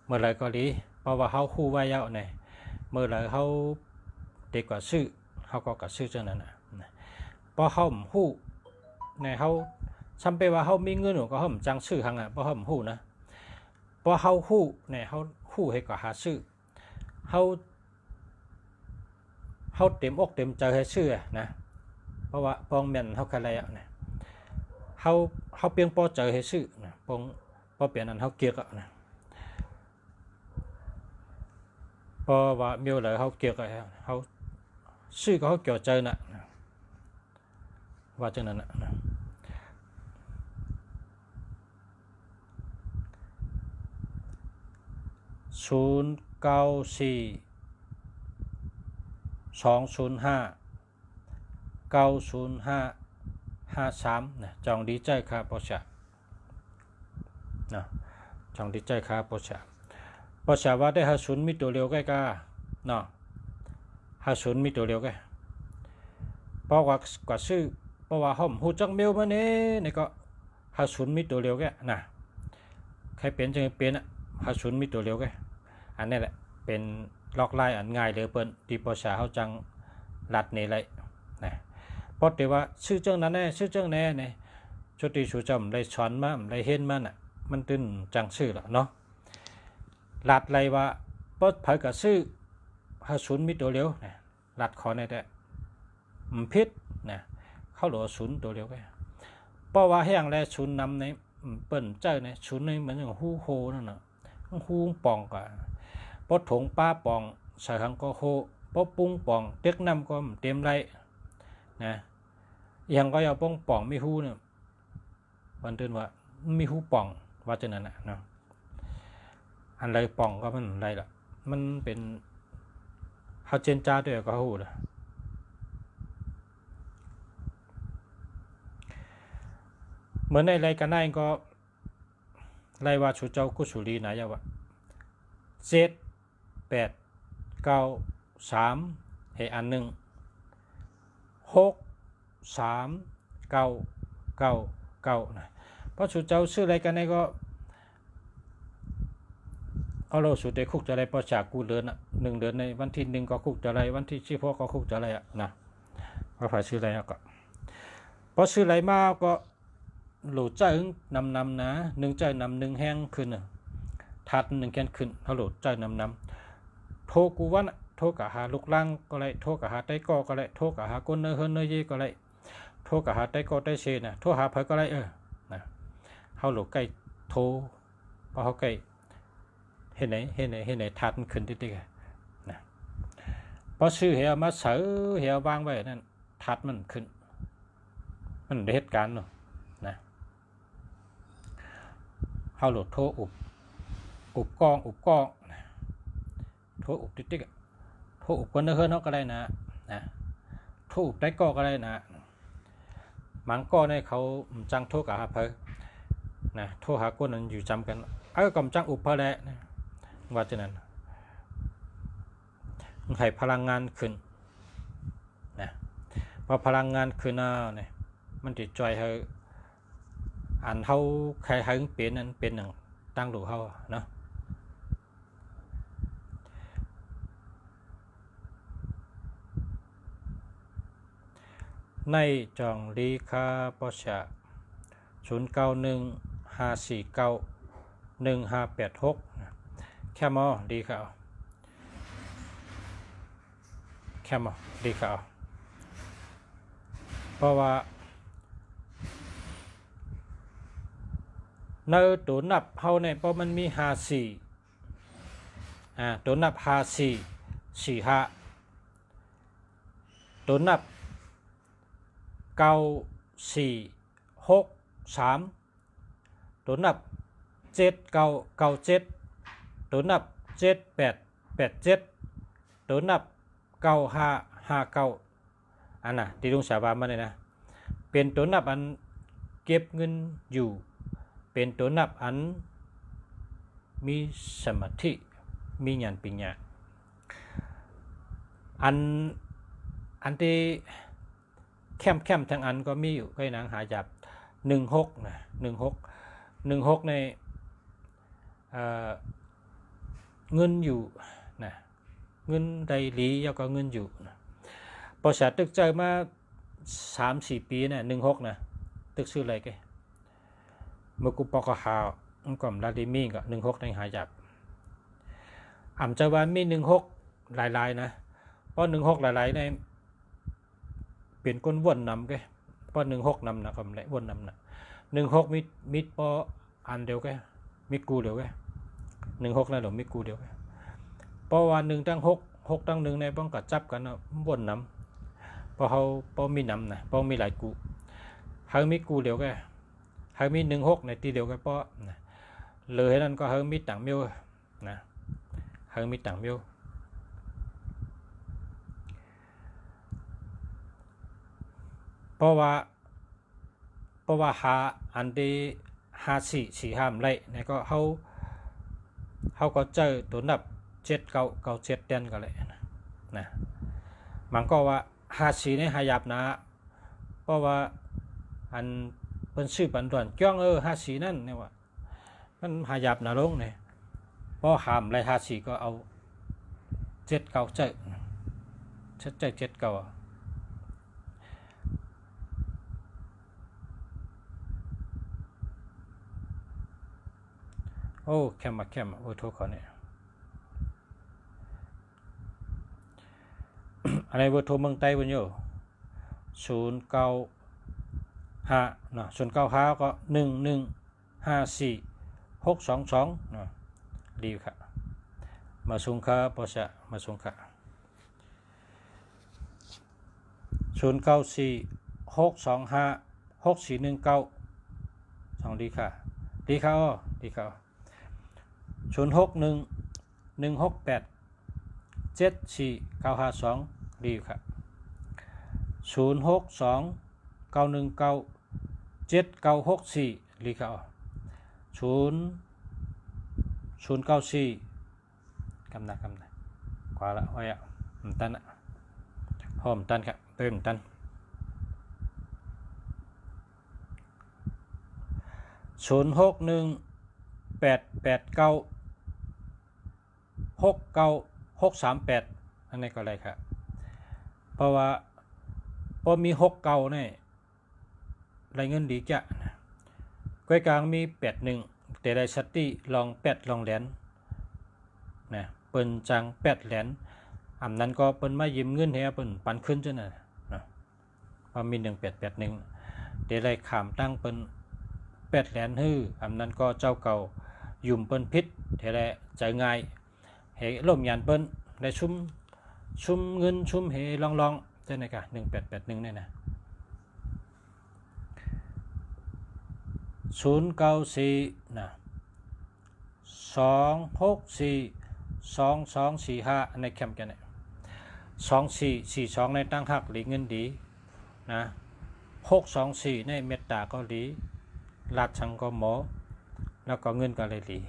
มื่อไรก็ดีเพราะว่าเขาคู่ไว้ยาวเนี่ยเมื่อไรเขาเด็กกว่าซื้อเขาก็กระซื้อเจ้านั้นนะเพราะเขาหู้ในเขาซ้ำไปว่าเขามีเงินหนูก็เขาจังซื้อหังเพราะเขาหู้นะเพราะเขาหู้ในเขาหู้ให้ก็หาซื้อเขาเต็มอกเต็มใจให้ซื้อนะเพราะว่าปองเมียนเขาอะไรเนี่ยเขาเพียงพอใจให้ซื้อนะปองพอเปลี่ยนนั้นเขาเกียกนะเพราะว่ามีอะไรเขาเกียกเขาซื้อก็เขาเกี่ยวใจนะว่าจังนั้นนะ094-205-905-53นะจองดีใจครับพ่อชานะจองดีใจครับพ่อชาว่าได้50มีตัวเร็วใกล้กาเนาะ50มีตัวเร็วใกล้เพราะว่ากว่าซื้อเพราะว่าห้องหูจังเมลมาเนี่ยก็50มีตัวเร็วแกนะใครเป็นจังเป็น50มีตัวเร็วแกอันนี้แหละเป็นล็อกไล่อันง่ายเลยเปิ้นที่ประชาเขาจังรัดนี่เลยนะเพราะแต่ว่าชื่อจังนั้นแน่ชื่อจังแน่เนี่ยชุดที่ชูจำได้ช้อนมาได้เห็นมาน่ะมันตื่นจังชื่อละเนาะรัดไรว่าเปิดเผยกับชื่อ50มีตัวเร็วนะรัดขอในแต่พิษนะเข้าหลัว0ตัวเร็วแกเพราะว่าแห้งแล0นำในเปิ้นเจ้าใน0ในเหมือนอย่างฮู้โฮนั่นน่ะฮู้ปองก็พอถงป้าปองใส่หังก็โฮพอปุ้งปองเต็กน้ำก็เต็มไรนะ ยังก็เอาป้องป่องไม่ฮู้เนี่ยวันเตือนว่ามีฮู้ป่องว่าจะนั่นน่ะเนาะอันไรป่องก็มันไรล่ะมันเป็นเฮาเจนจ้าด้วยก็ฮู้ล่ะเหมือนในไรกันได้ก็ไรว่าชูเจ้ากุสุรีนะยะว่า7 8 9 3ให้อัน1 6 3 9 9 9นะเพราะชูเจ้าชื่ออะไรกันได้ก็เอาเราสุดได้คุกจะอะไรประชากูเดือนอ่ะ1 เดือนในวันที่1ก็คุกจะอะไรวันที่16ก็คุกจะอะไรอ่ะนะว่าฝ่ายชื่ออะไรก็พอชื่ออะไรมาก็หลุดใจนำนะ1ใจนำ1แห้งขึ้นทัด1แขนขึ้นเขาหลุดใจนำโทกูวันโทกะหาลูกล่างก็ไรโทกะหาใต้กอก็ไรโทกะหาก้นเนเฮเนเยก็ไรโทกะหาใต้กอใต้เชนะโทหาเผยก็ไรนะเขาหลุดใกล้โทพอเขาใกล้เห็นไหนทัดมันขึ้นติ๊กๆนะพอชื่อเหี่ยวมาเสือเหี่ยววางไว้นั่นทัดมันขึ้นมันเหตุการณ์เนาะนะเขาหลุดโทอุบกองโทอุบติ๊กโทอุบก้นเนเฮเนาะก็ได้นะโทอุบใต้กอก็ได้นะมังก็ในเขาจังโทกะหาเผยนะโทหาก้นนั้นอยู่จำกันกำจังอุบพะแหละนะว่าจะนั้นให้พลังงานขึ้นนะพอพลังงานขึ้นเนี่ยมันติดจอยให้อันเขาใครให้เปลี่ยนนั้นเป็นหนึ่งตั้งหลูเขาเนาะในจองลีคาปชะ0915491586แค่มอดีค่ะแค่มอดีค่ะเพราะว่าในตัวนับเฮาเนี่ยเพราะมันมี54ตัวนับ5445ตัวนับ9463ตัวนับ7997ตัวนับ7887ตัวนับ9559อันน่ะที่ลุงสาบานมาเลยนะเป็นตัวนับอันเก็บเงินอยู่เป็นตัวนับอันมีสมาธิมีญาณปัญญาอันที่เข้มทั้งอันก็มีอยู่ใกล้นางหาจับ16นะ16ในเงินอยู่นะเงินใดหลีแล้วก็เงินอยู่นะพอชาตึกใจมา 3-4 ปีนะ16นะตึกซื้ออะไรกันเมื่อกูปอกหาก่อมลาดิมีก็16ในหาจับอ่ำใจว่ามี16หลายๆนะเพราะ16หลายๆในเป็นก้นวนนำแกเพราะ16นำนะคำไรวนนำนะ16มิดพออันเดียวแกมิดกูเดียวแก16นะหรือมิดกูเดียวแกเพราะว่า1ตั้ง6ตั้ง1ในป้องกัดจับกันนะวนนำเพราะเขาเพราะมีนำนะเพราะมีหลายกูเขามิดกูเดียวแกเขามี16ในตีเดียวแกเพราะเลยนั่นก็เขามีต่างเมียวนะเขามีต่างเมียวเพราะว่าหาอันที่5445ไรเนี่ยก็เขาก็เจอตัวนับ7997เดือนกันเลยนะมันก็ว่า54เนี่ยหายับนะเพราะว่าอันเป็นชื่อปันด่วนจ้อง54นั่นเนี่ยว่ามันหายับนะลงเนี่ยเพราะหามไร54ก็เอา79เจอ79โอ้แคมโอ้โทษขอเนี่ยอะไรเบอร์โทรเมืองไต้บนโย095นะ095ก็1154 622นะดีค่ะมาสุงค่าปอชะมาสุงค่า094 625 6419สองดีค่ะดีค่ะอ้อดีค่ะ061 168 74 952ดีค่ะ062 919 7964ดีค่ะอ้อ094กำนะกว่าละไว้อะตันอะหอมตันครับเพิ่มตัน061 889 69 638อันนี้ก็ได้ครับเพราะว่าพอมี6เก่าเนี่ยรายเงินดีจ้ะก้อยกลางมี81แต่ได้สติลอง8ลองแหลนนะเปิ้นจัง8แหลนอำนั้นก็เปิ้นมายืมเงินให้เปิ้นปันขึ้นจังน่ะนะพอมี1881แต่ได้ขามตั้งเปิ้น8แหลนฮื้ออำนั้นก็เจ้าเก่ายุ่มเปิ้นพิษแต่ได้ใจง่ายให้ล่มยานเปิ้นได้ชุ่มเงินชุ่มเฮลองจังได๋กะ1881นี่นะ094นะ264 2245ในแคมป์กันเนี่ย2442ในตั้งหักหลีเงินดีนะ624ในเมตตาก็ดีลาดชังก็หมอแล้วก็เงินก็เลยดี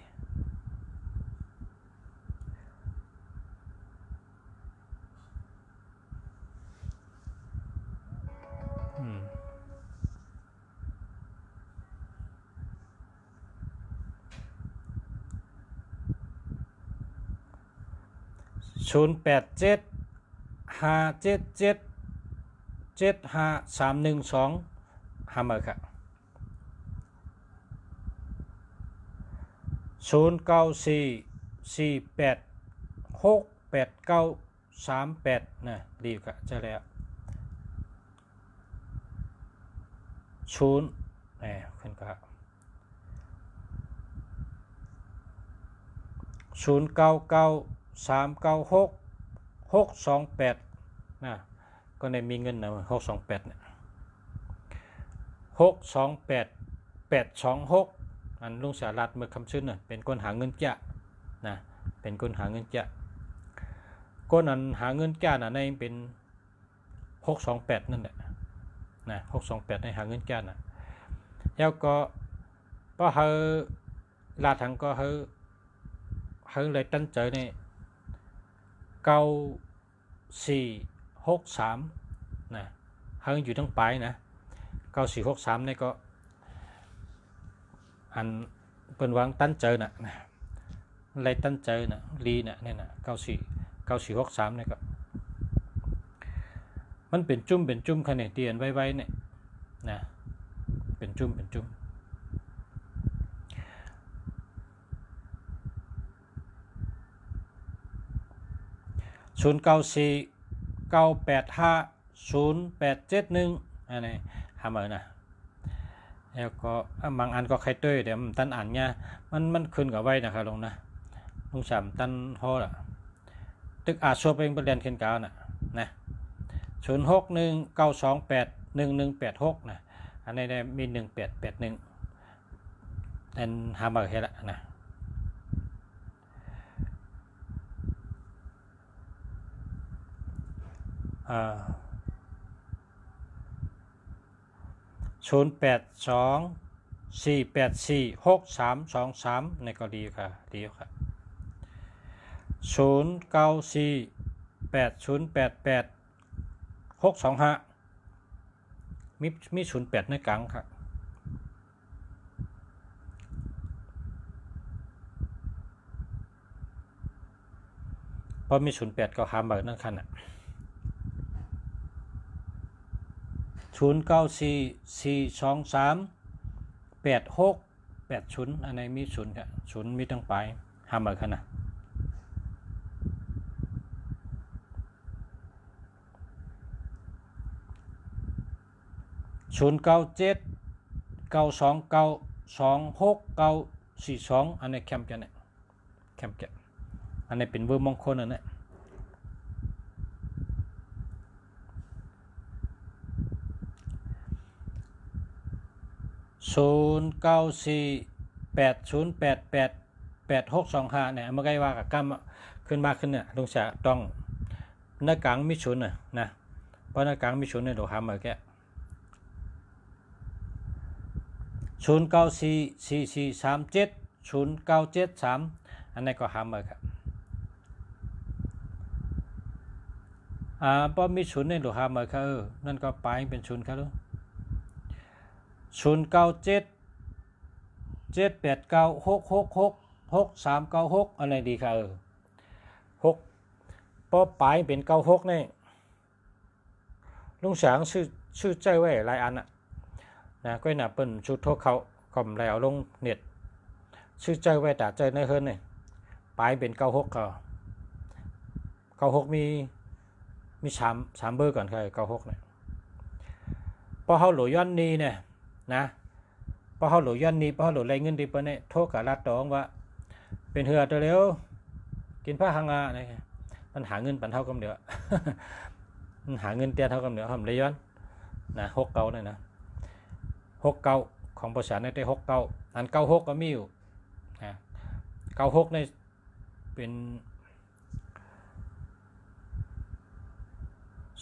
087 577 75312หามาครับ094 48 689 38นะดีครับจะแล้วขึ้นครับ099 396 628นะก็ในมีเงินนะ628เนี่ย628 826อันลุงสารัตเมื่อคำชื่นน่ะเป็นคนหาเงินจ้ะนะเป็นคนหาเงินจ้ะคนนั้นหาเงินจ้ะน่ะในเป็น628นั่นแหละนะ628ในหาเงินจ้ะน่ะแล้วก็พอเฮาลาทังก็เฮาเลยตั้งใจใน9463นะเฮาอยู่ทั้งปลายนะ9463นี่ก็อันเป็นวางตั้งใจน่ะเลยตั้งใจน่ะลีน่ะนี่น่ะ9463นี่ก็มันเป็นจุ่มคะแนนเตียนไว้เนี่ยนะเป็นจุ่ม094 985 0871อันนี้หามานะแล้วก็บางอันก็ใครต้วยเดี๋ยวมันตันอ่านเนี่ยมันขึ้นกับไว้นะครับลงนะลุงสามตันฮอละตึกอาชัวเป็นประเด็นขึ้นกาวน่ะนะ061 928 1186นะอันนี้ได้มี1881อันหามาให้ละนะ082 484 6323ในก็ดีค่ะ094 8088 625มี08ในกลางครับพอมี08ก็หาเบอร์นั่นคันน่ะ094 423 86 80อันไหนมี0ครับ0มีตั้งปลายหาเบอร์คันน่ะ097 929 269 42อันนี้แคมป์กันเนี่ยแคมป์กันอันนี้เป็นเบอร์มงคลอันนี้ 094808888625เนี่ยเมื่อกี้ว่ากับกำขึ้นมาขึ้นเนี่ยลุงเสียต้องหน้ากลางมิชุนนะเพราะหน้ากลางมิชุนเนี่ยเราทำมาแค่0944370973อันนี้ก็ทำมาครับพอมีศูนย์ในเราทำมาครับนั่นก็ไปเป็นศูนย์ครับ09778966666396อะไรดีครับ6พอไปเป็น96นี่ลุงสางชื่อใจไว้หลายอันนะก็น่ะเปิ้นชุดโทรเขาก็ไม่เอาลงเน็ตชื่อใจไว้แต่ใจในเฮิรนนี่ไปเป็น96ก็96มี3เบอร์ก่อนครับ96เนี่ยพอเฮาหลย้อนนี้เนี่ยนะพอเฮาหลย้อนนี้พอเฮาหลไรเงินดีเปิ้นเนี่ยโทรกับรัฐตองว่าเป็นเหือตัวเร็วกินผ้าหางาเนี่ยมันหาเงินปันเท่ากันเดียวมันหาเงินเตี้ยเท่ากันเดียวทำไรย้อนนะ6 เก่าเนี่ยนะ6 เก่าของภาษาในได้6 เก่าอัน96ก็มีอยู่นะ96เนี่ยเป็น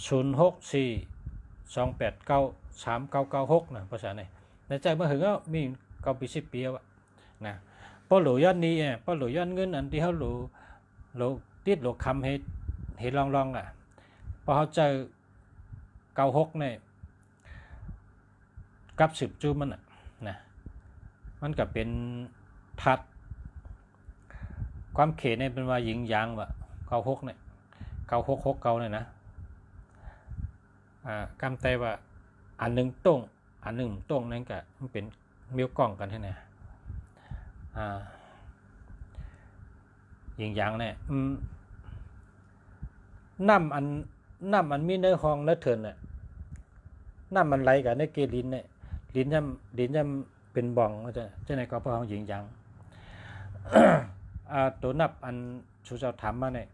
0642893996นะภาษาในใจเมื่อถึงก็มี9 ปี 10 ปีแล้วนะพอหลย้อนนี้พอหลย้อนเงินอันที่เขาหลติดหลคำเห็นลองพอเขาเจอ96เนี่ยกับ10จูมันนะมันก็เป็นทัดความเขตเนี่ยเป็นว่าหญิงยางว่า96เนี่ย9669เนี่ยนะกำแต่ว่าอันหนึ่งตรงอันหนึ่งตรงนั่นก็มันเป็นมิ้วกล้องกันใช่ไหมหญิงยางเนี่ยน้ำอันมีเนื้อหองเนื้อเถินเนี่ยน้ำมันไหลกับเนื้อเกลินเนี่ยลิ้นย่ำเป็นบ่องก็จะในกระเพาะของหญิงยาง ตัวนับอันชูเจ้าถามมาเนี่ย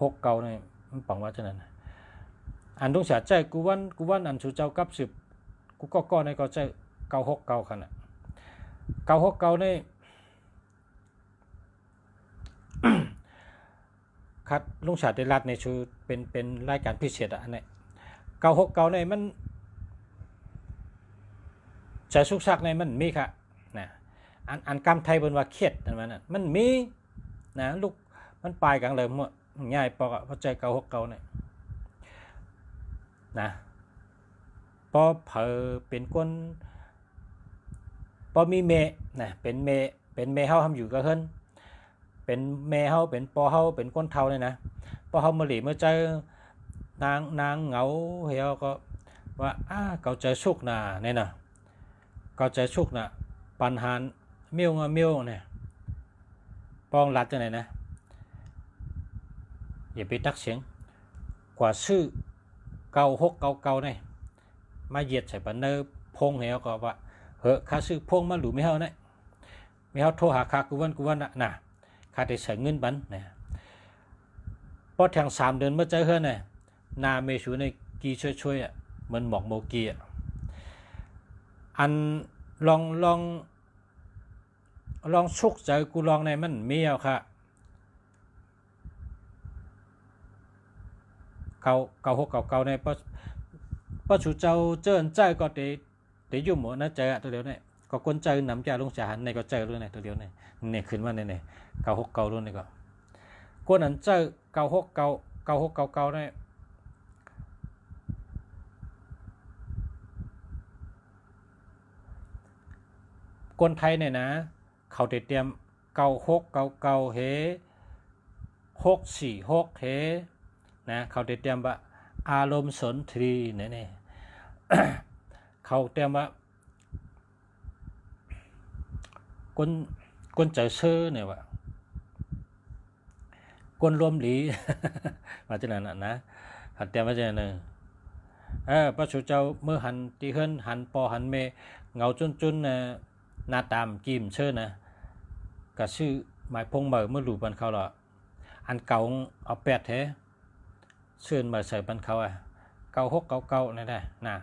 6 เก่าเนี่ยมันปังว่าจะนั้นอันต้องเสียใจกูวันอันชูเจ้ากับ10กูก็ในก็ใจ96 เก่าขนาด96 เก่าเนี่ยคัดลุงชาติรัฐในชูเป็นรายการพิเศษอันนี้96 เก่าในมันใจสุกซักในมันมีค่ะนะอันกำไทยบนว่าเครียดมันมีนะลูกมันปลายกลางเลยมั่วง่ายปอกเพราะใจ96 เก่าเนี่ยนะพอเผอเป็นคนพอมีเมนะเป็นเมเฮาทำอยู่ก็เฮิรนเป็นเมเฮาเป็นปอเฮาเป็นคนเท่าเลยนะพอเฮามาหลีเมื่อเจอนางเหงาเฮียก็ว่าเกาใจสุกนะเนี่ยนะเกาใจสุกนะปัญหาเมียวเนี่ยปองรัดจะไหนนะอย่าไปตักเสียงกว่าชื่อ9699เนี่ยมาเหยียดใส่ปันเนอพงเฮียก็ว่าข้าซื้อพงมาหลุไม่เฮาเนี่ยไม่เฮาโทรหาข้ากูวันน่ะข้าได้ใส่เงินบันเนี่ยพอแทง3 เดือนเมื่อเจอเฮือนเนี่ยนาเมชูในกีช่วยเหมือนหมอกโมกีอันลองชุกใจกูลองในมันมีเอาค่ะ9699ในป้าชูเจ้าเจิ้นใจก็เตยุ่มหมดนะเจอตัวเดียวเนี่ยก็คนเจอหนำใจลงจานในก็เจอเรื่องไหนตัวเดียวเนี่ยขึ้นมาเนี่ย969รุ่นนี่ก็คนนั้นเจอ9699เนี่ยคนไทยเนี่ยนะเขาเตรียม9699เฮ646เฮนะเขาเตรียมว่าอารมณ์สนทรีเนี่ยเขาเตรียมว่าคนใจเชื่อเนี่ยว่าคนรวมหลีมาจากนั้นนะหัดเตรียมมาจากนั้นพระชูเจ้าเมื่อหันตีเฮิรนหันปอหันเมเงาจุนนาตามกิมเชื่อนะก็ชื่อหมายพงเมื่อหลุดบันเขาหรออันเก่าเอา8เทเชื่อมาใส่บันเขา9699นี่ได้นะ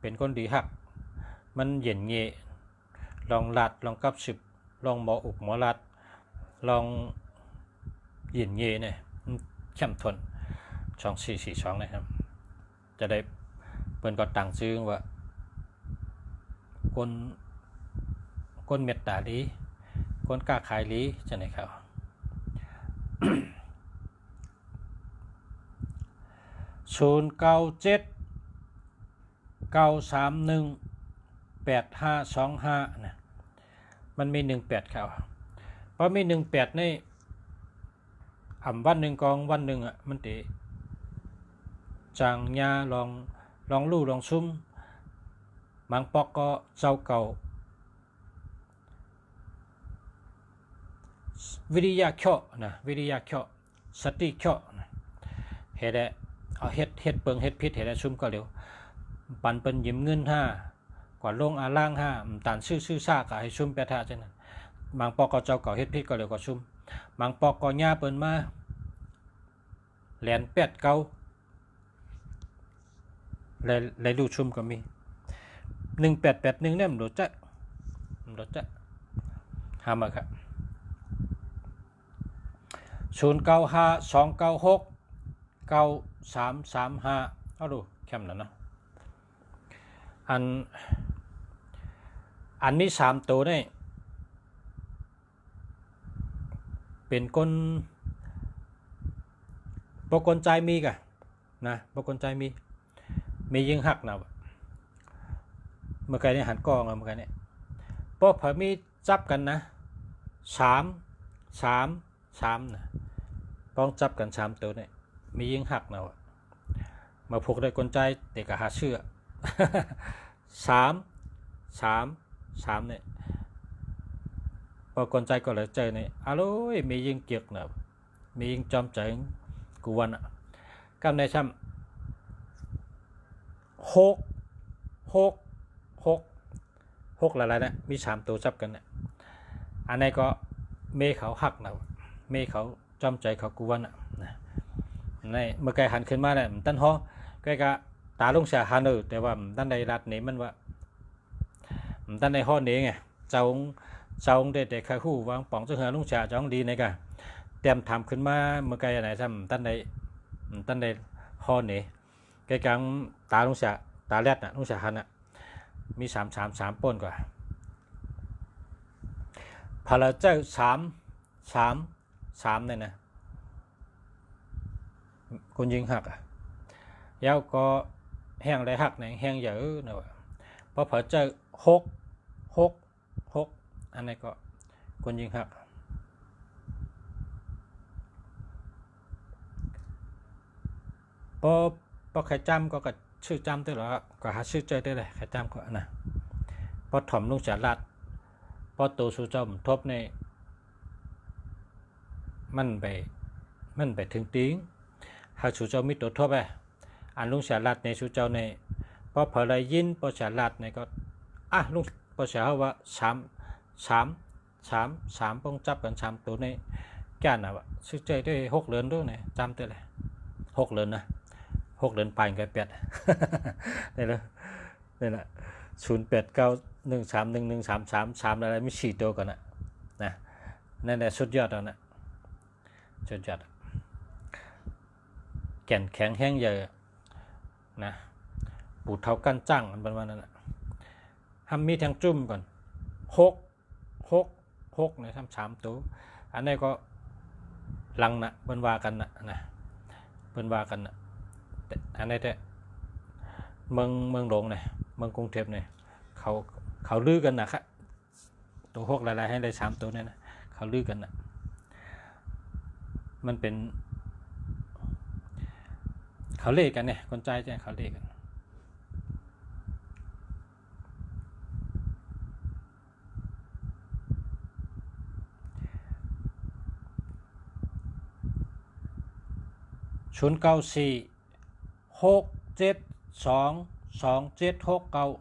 เป็นคนดีฮักมันเย็นเยลองลัดลองกับสิบลองหมออุกหมอลัดลองเย็นเยเนี่ยเข้มทน2442นะครับจะได้เปิ้นก็ตั้งชื่อว่าคนเมตตาลีคนกล้าขายลีจังได๋ครับ0979318525นะมันมี18ครับเพราะมี18ในวันหนึ่งกองวันหนึ่งอ่ะมันติจางยาลองลู่ลองซุ่มมังปอกก็เจ้าเก่าวิริยะเข่อนะวิริยะเข่อสติเข่อนะเฮ็ดได้เอาเฮ็ดเปิงเฮ็ดพิษเฮ็ดได้ซุ่มก็เร็วปันเปิ้นยืมเงิน5กว่าลงอาล่าง5ตันซื่อๆซากก็ให้ซุ่มแปะทะจังนั้นมังปอกก็เจ้าเก่าเฮ็ดพิษก็เร็วก็ซุ่มมังปอกก็ย่าเปิ้นมาแหลน8เก่าเลยดูชุมก็มี1881เนี่ยมันโดดจะหามาครับ0952969335เอาดูแคมนั้นนะอันมี3ตัวนี่เป็นคนบ่คนใจมีกะนะบ่คนใจมียิงหักนะเมื่อไกลนี่หันกองเมื่อไกลนี่พอพอมีจับกันนะ3นะต้องจับกัน3ตัวนี่มียิงหักนะมาผูกได้คนใจเด็กก็หาเชื่อ3เนี่ยพอคนใจก็เลยเจอนี่อ้าวมียิงเกียกนะมียิงจอมใจกูวันอ่ะกำในช้ำ6หลายๆนะมี3ตัวจับกันเนี่ยอันนี้ก็เมเขาหักนะเมเขาจอมใจเขากูวันอ่ะนี่เมื่อไกลหันขึ้นมาเนี่ยตั้นฮอใกล้กะตาลงเสียหันแต่ว่าตั้นในรัดนี้มันว่าตั้นในฮอนี้ไงเจ้าเด็กๆใครคู่วางป่องเจ้าเหือลุงเสียจ้องดีในกะเตรียมทำขึ้นมาเมื่อไกลไหนซ้ำตั้นในฮอนี้ใกล้กลางตาลุงเสียตาแรดน่ะลุงเสียหันน่ะมี3ป่นกว่าพอเราเจ้า3เนี่ยนะคนยิงหักอ่ะแล้วก็แห้งได้หักเนี่ยแห้งเยอะนะวะพอเผอเจอ6อันนี้ก็คนยิงหักพอใครจำก็ชื่อจำได้หรอก็หาชื่อใจได้เลยใครจำก็นะพอถ่อมลุงเสียรัดพอตัวสู่เจ้าทบในมันไปถึงติ้งหากสู่เจ้ามีตัวทบไปอันลุงเสียรัดในสู่เจ้าในพอเผอไรยินพอเสียรัดในก็ลุงพอเสียว่า3ป้องจับกัน3ตัวในแก่นนะวะชื่อใจได้6เดือนด้วยเนี่ยจำได้เลย6เดือนนะ6เดือนไปกัน8นี่แหละ0891311133อะไรไม่4ตัวกันนะนั่นแหละสุดยอดแล้วนะสุดยอดแก่นแข็งแห้งใหญ่นะปูเท้ากันจังมันประมาณนั้นนะทำมีทางจุ่มก่อน6เนี่ยทำ3ตัวอันนี้ก็ลังนะเปิ้นว่ากันนะเปิ้นว่ากันนะอันนี้แต่เมืองหลวงเนี่ยเมืองกรุงเทพเนี่ยเขาลือกันนะครับตัว6หลายๆให้ได้3ตัวเนี่ยนะเขาลือกันนะมันเป็นเขาเล่กันเนี่ยคนใจจะเขาเล่กัน0946722769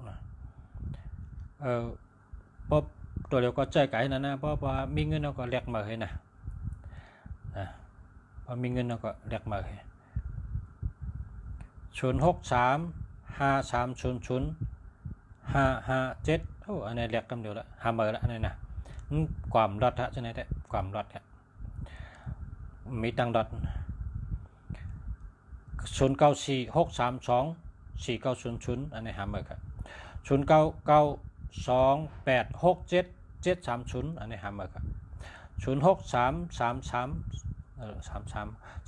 นะพอตัวเดียวก็ใจไก่นะเพราะว่ามีเงินเราก็เรียกมาให้นะพอมีเงินเราก็เรียกมาให้0635300 557โอ้อันนี้เรียกกำเดียวละหาเมอละอันนี้นะความรอดฮะใช่ไหมแต่ความรอดฮะมีตังดอท0946324900อันนี้หาเมอครับ0992867730อันนี้หาเมอครับ063333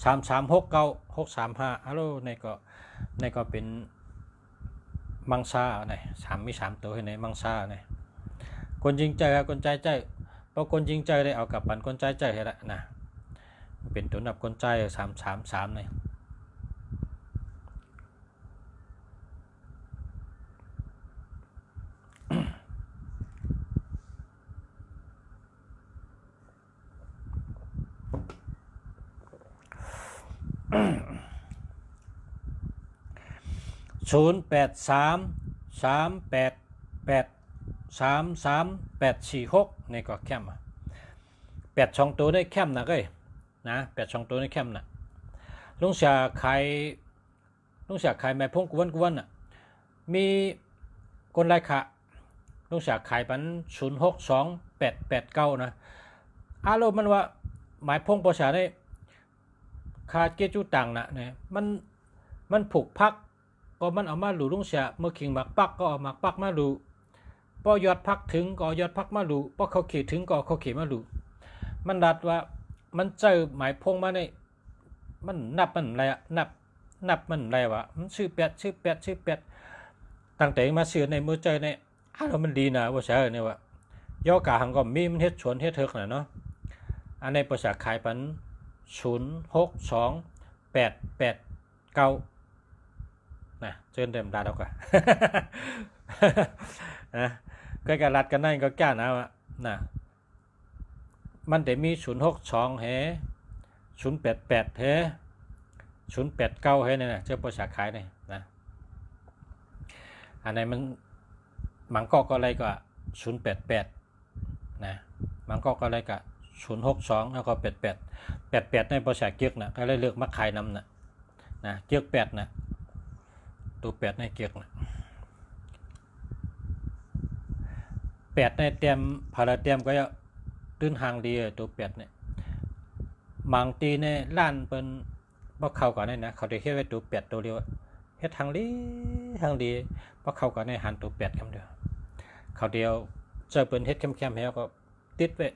3369 ฮัลโหลในก็เป็นมังซาไหนมี3ตัวให้ในมังซาไหนคนจริงใจกับคนใจใจพอคนจริงใจได้เอากับปันคนใจใจให้ละนะเป็นตัวนับคนใจ333เนี่ย0833883346ในก็แคม8ช่องตัวได้แคมนะเอ้ยนะ8ช่องตัวได้แคมนะลุงเสียขายแม่พงกวนน่ะมีคนไรค่ะลุงเสียขายปัน062889นะอารมณ์มันว่าหมายพงประชาได้คาเกจูตังนะเนี่ยมันผูกพักก็มันเอามาหลูลุงเสียเมื่อขิงหมักปักก็เอาหมักปักมาหลูพอยอดพักถึงก็ยอดพักมาหลูพอเขาขี่ถึงก็เขาขี่มาหลูมันดัดว่ามันเจอหมายพงมาในมันนับมันอะไรอะนับมันอะไรวะมันชื่อ8ตั้งแต่มาเสือในมือเจอในแล้วมันดีนะว่าเสือเนี่ยว่าย่อกาหังก็มีมันเฮ็ดชวนเฮ็ดเถิกน่ะเนาะอันในภาษาขายปัน062889นะเชิญเดิมดาแล้วกันนะก็การรัดกันได้ก็แก้นะนะมันแต่มี062เฮ088เฮ089เฮเนี่ยนะเจ้าภาษาขายเนี่ยนะอันไหนมันมังก็อะไรก็088นะมังก็อะไรก็062แล้วก็88ในภาษาเกียกนะก็เลยเลือกมาขายนำนะเกียก8นะตัว8ในเกียกนะ8ในเต็มพาราเต็มก็จะตื้นห่างดีตัว8เนี่ยมังตีในล้านเป็นบ่เข้ากันได้นะเขาได้เฮ็ดไว้ตัว8ตัวเดียวเฮ็ดทางดีบ่เข้ากันในหันตัว8คำเดียวเขาเดียวเจอเปิ้นเฮ็ดเข้มๆแล้วก็ติดไว้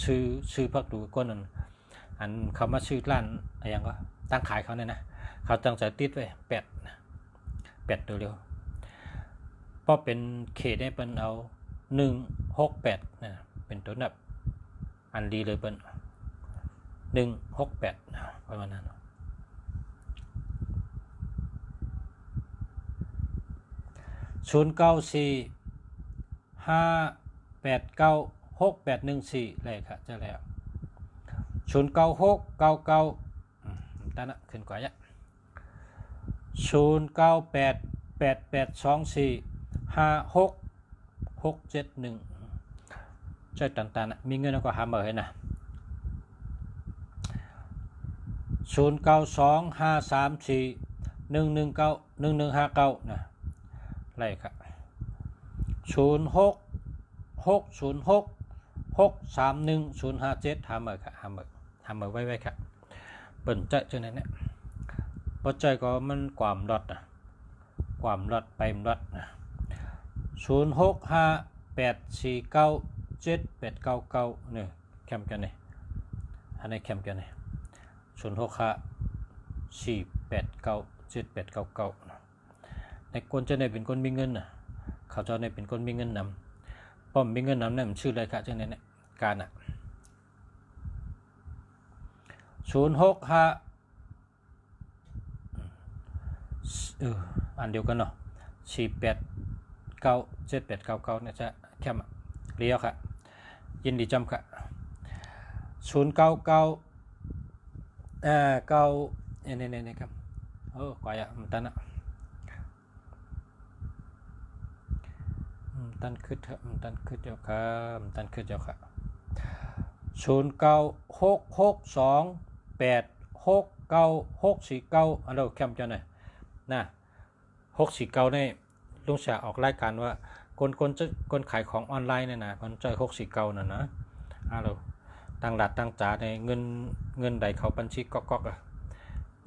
ชื่อพักดูก้นนั่นอันเขามาชื่อร้านอะไรอย่างก็ตั้งขายเขาเนี่ยนะเขาตั้งใจติดไว้8ตัวเดียวเพราะเป็นเขตได้เปิ้นเอา168นะเป็นตัวนับอันดีเลยเปิ้น168ประมาณนั้น0945896814เลยครับจะแล้ว09699ตานะขึ้นกว่าเนี่ย0988245671ใช่ต่างๆมีเงินก็หาเบอร์ให้นะ0925341159นะไรครับ0660663157หาเบอร์ครับหาเบอร์ไว้ครับเปิ่นเจอจังนั้นเนี่ยพอใจก็มันความรอดนะความรอดไปมันรอดนะ0658497899เนี่ยแคมกันเนี่ยอันนี้แคมกันเนี่ย0654897899ในคนจะได้เป็นคนมีเงินนะเขาจะได้เป็นคนมีเงินนำป้อมมีเงินนำเนี่ยมันชื่ออะไรครับจังนั้นเนี่ยการอ่ะ065อันเดียวกันเนาะ4897899เนี่ยจะแคมเลี้ยวค่ะยินดีจำค่ะ099นี่ครับกว่าอย่ามันตันอ่ะตันขึ้นเถอะตันขึ้นเจ้าค่ะตันขึ้นเจ้าค่ะ0966286949อันเดียวแคมเจ้าหน่อยนะ649นี่ลุงเสียออกรายการว่า คนขายของออนไลน์เนี่ยนะคนจ่อย649น่ะนะเราตั้งหลัดตั้งจ๋าในเงินใดเขาบัญชีก๊อกๆอ่ะ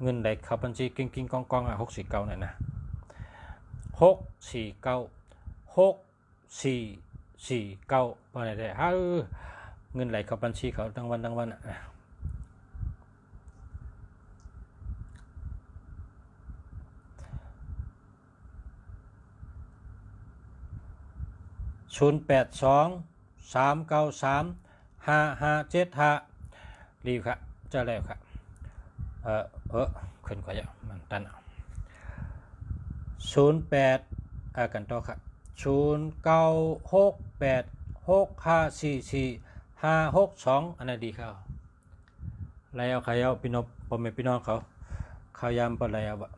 เงินใดเขาบัญชีกิ้งๆก้องๆอ่ะ649เนี่ยนะ649บ่ได้เงินไหลเข้าบัญชีเขาทั้งวันอ่ะ0823935575รีบครับเจ้าแล้วครับขึ้นกว่าอย่างมันตัน08กันต่อครับ0968654452อันนั้นดีครับไรเอาใครเอาพี่น้องพ่อแม่พี่น้องเขายามปอะไรเอาบะ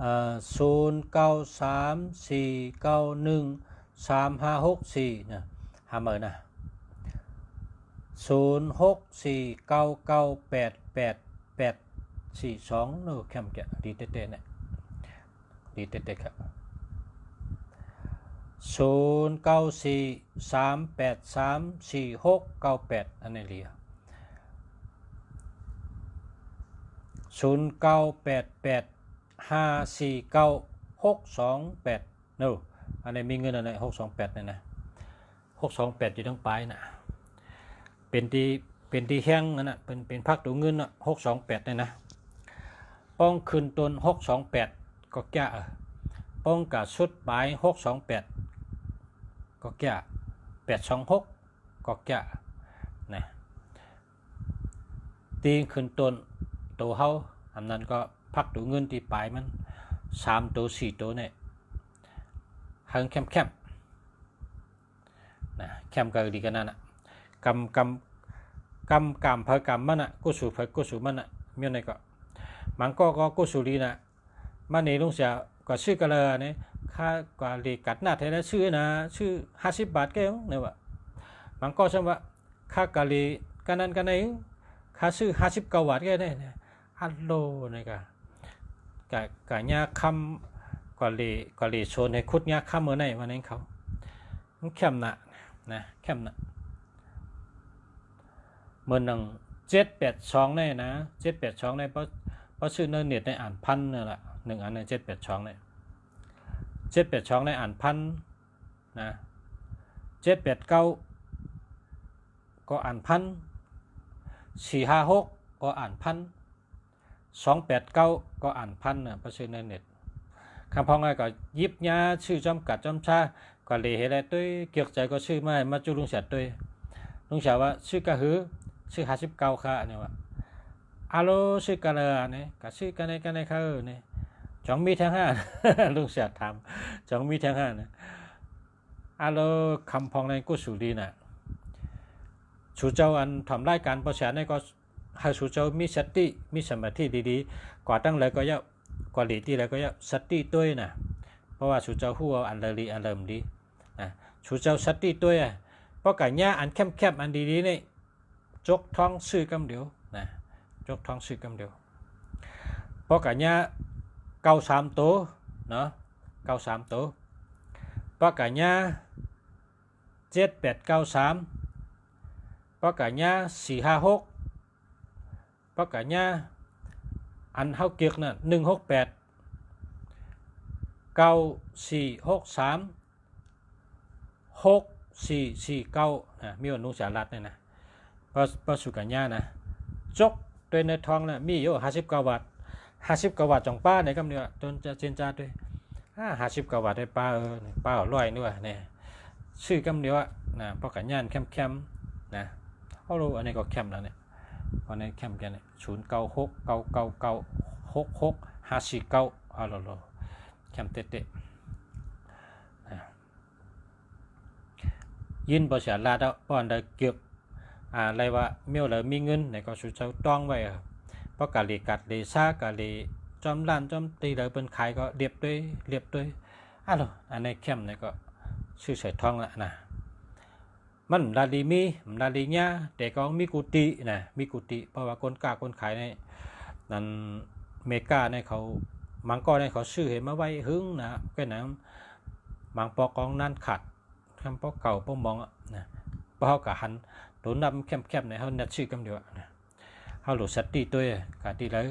0934913564นะหาเมื่อนะ0649988842นู่นแคมแกดีเต้ๆเนี่ยดีเต้ๆครับ0943834698อันนี้เรีย0988549628นู่นอันนี้มีเงินอะไร628เนี่ยนะ628อยู่ทั้งปลายนะเป็นที่แห้งนั่นนะเป็นพักตัวเงินน่ะ628เนี่ยนะป้องคืนตน628ก็แก่ป้องกับสุดปลาย628ก็แก่826ก็แก่นะตีคืนตนตัวเฮาอันนั้นก็พักตัวเงินที่ปลายมัน3ตัว4ตัวเนี่ยหังแคมนะแคมก็ดีกันนั่นน่ะกำเพอกำมันน่ะกุศลเพอกุศลมันน่ะมีอะไรก็มันก็กุศลดีนะมันนี่ลุงเสียก็ชื่อกันเลยเนี่ยค่ากว่าลีกัดหน้าแท้แล้วชื่อนะชื่อ50 บาทแก้วเนี่ยว่ามันก็ใช่ว่าค่ากะลีกันนั้นกันไหนค่าชื่อ59 บาทแก้เนี่ยอัลโลเนี่ยกะยาคำกว่าลีโซนให้คุดยาคำเมื่อไหร่วันนั้นเขาเข้มนะเข้มนะเมื่อหนึ่ง782เนี่ยนะ782เนี่ยเพราะชื่อเน็ตในอ่านพันนี่แหละ1อันใน782เนี่ย782ในอ่านพันนะ789ก็อ่านพัน456ก็อ่านพัน289ก็อ่านพันนะเพราะชื่อในเน็ตคำพ้องไงก็ยิบยาชื่อจำกัดจำชาก็เลยเห็นอะไรตัวเกี่ยวใจก็ชื่อไม่มาจุลุงเสียตัวลุงเสียว่าชื่อกะหือชื่อ59ค่ะเนี่ยว่าอาโลชื่อกันเลยเนี่ยก็ชื่อกันในเขาเนี่ยจองมีทั้ง5ลุงเสียถามจองมีทั้ง5นะอาโลคำพ้องในกุศลดีนะชูเจ้าอันทำรายการประชาในก็ให้ชูเจ้ามีสติมีสมาธิดีๆกว่าตั้งเลยก็ย่ากว่าดีที่เลยก็ย่สติด้วยนะเพราะว่าชูเจ้าหัวอันเริ่มดีนะชูเจ้าสติด้วยเพราะการย่าอันแคบอันดีๆนี่จกท้องซื้อกำเดียวนะจกท้องซื้อกำเดียวเพราะการย่า93ตัวเนาะ93ตัวเพราะการย่า7893เพราะการย่า456เพราะการย่าอันเฮาเกียกน่ะ168 9463 6449มีวันนุ่งสารัดเนี่ยนะประสุกัญญานะจกตัวในทองน่ะมีอยู่59 บาท50 บาทจองป้าในกำเดียวจนจะเจนจาด้วย50 บาทได้ป้าร้อยนี่ว่ะเนี่ยชื่อกำเดียวนะเพราะกัญญาแคมนะเอารู้อันนี้ก็แคมแล้วเนี่ยอันนี้แคมกันเนี่ย0969996654เอาล่ะแคมเตะยินบริษัทลาดป้อนได้เก็บอะไรว่าเมื่อเลยมีเงินในก็สุดเจ้าต้องไว้เพราะกาลีกัดลีซ่ากาลีจอมล้านจอมตีเลยเป็นขายก็เรียบด้วยอันนี้เข้มเนี่ยก็ชื่อใส่ทองละนะมันลาลีมีลาลีเนี้ยแต่ก็มีกุฏินะมีกุฏิเพราะว่าคนขายในนั้นเมกาในเขามังกรในเขาซื้อเห็นมาไว้หึงนะแค่นั้น บางปอกองนั่นขาดคำปอกเก่าปอกมองนะปอกกับหันตัวนับแคบๆในเขานัดชื่อกันเดียวนะเขาหลุดสัตตีตัวกาตีเลย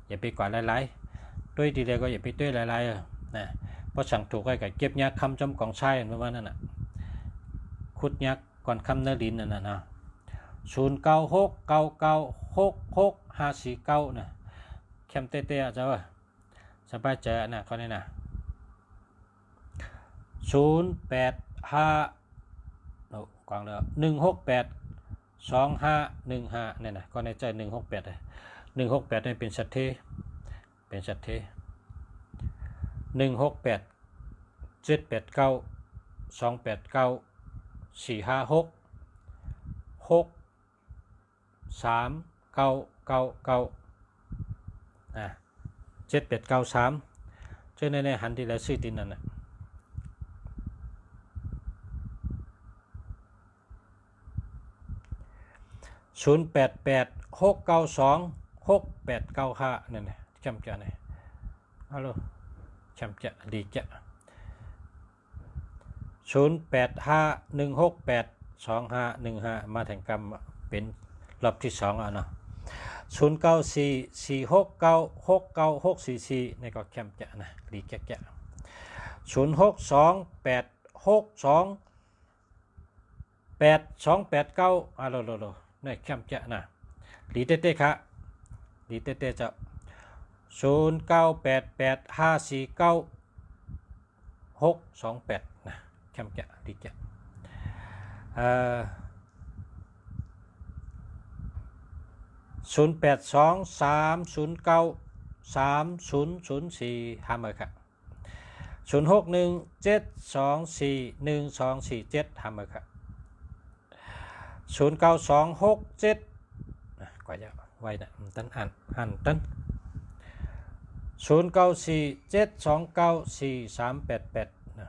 อย่าไปกว่าหลายๆตัวตีเลยก็อย่าไปตัวหลายๆนะเพราะสั่งถูกไอ้กับเก็บยาคำจำกองชายเหมือนว่านั่นน่ะขุดยักก่อนคำเนื้อดินนั่นนะ0969966549นะแคมเต้ๆเจ้าสบายใจนะเขาเนี่ยนะ085กวางเลย1682515เนี่ยนะก็ในใจ168เลย168นี่เป็นสัตเท168 789 289 456 63999นะ7893เจ้าในหันที่แล้วซื้อตินนั่นนะ0886926895นั่นนะจำจะไหนฮัลโหลจำจะดีจะ0851682515มาถึงกรรมเป็นรอบที่2แล้วเนาะ0944696944ในก็แคมจะนะดีแก่0628628289ในแคมจะนะดีเต้ๆครับดีเต้ๆจะ0988549628นะแคมจะดีจะ0823093004ทำเลยครับ0617241247ทำเลยครับ092670กว่าจะไว้นะตั้นอ่านตั้น0947294388นะ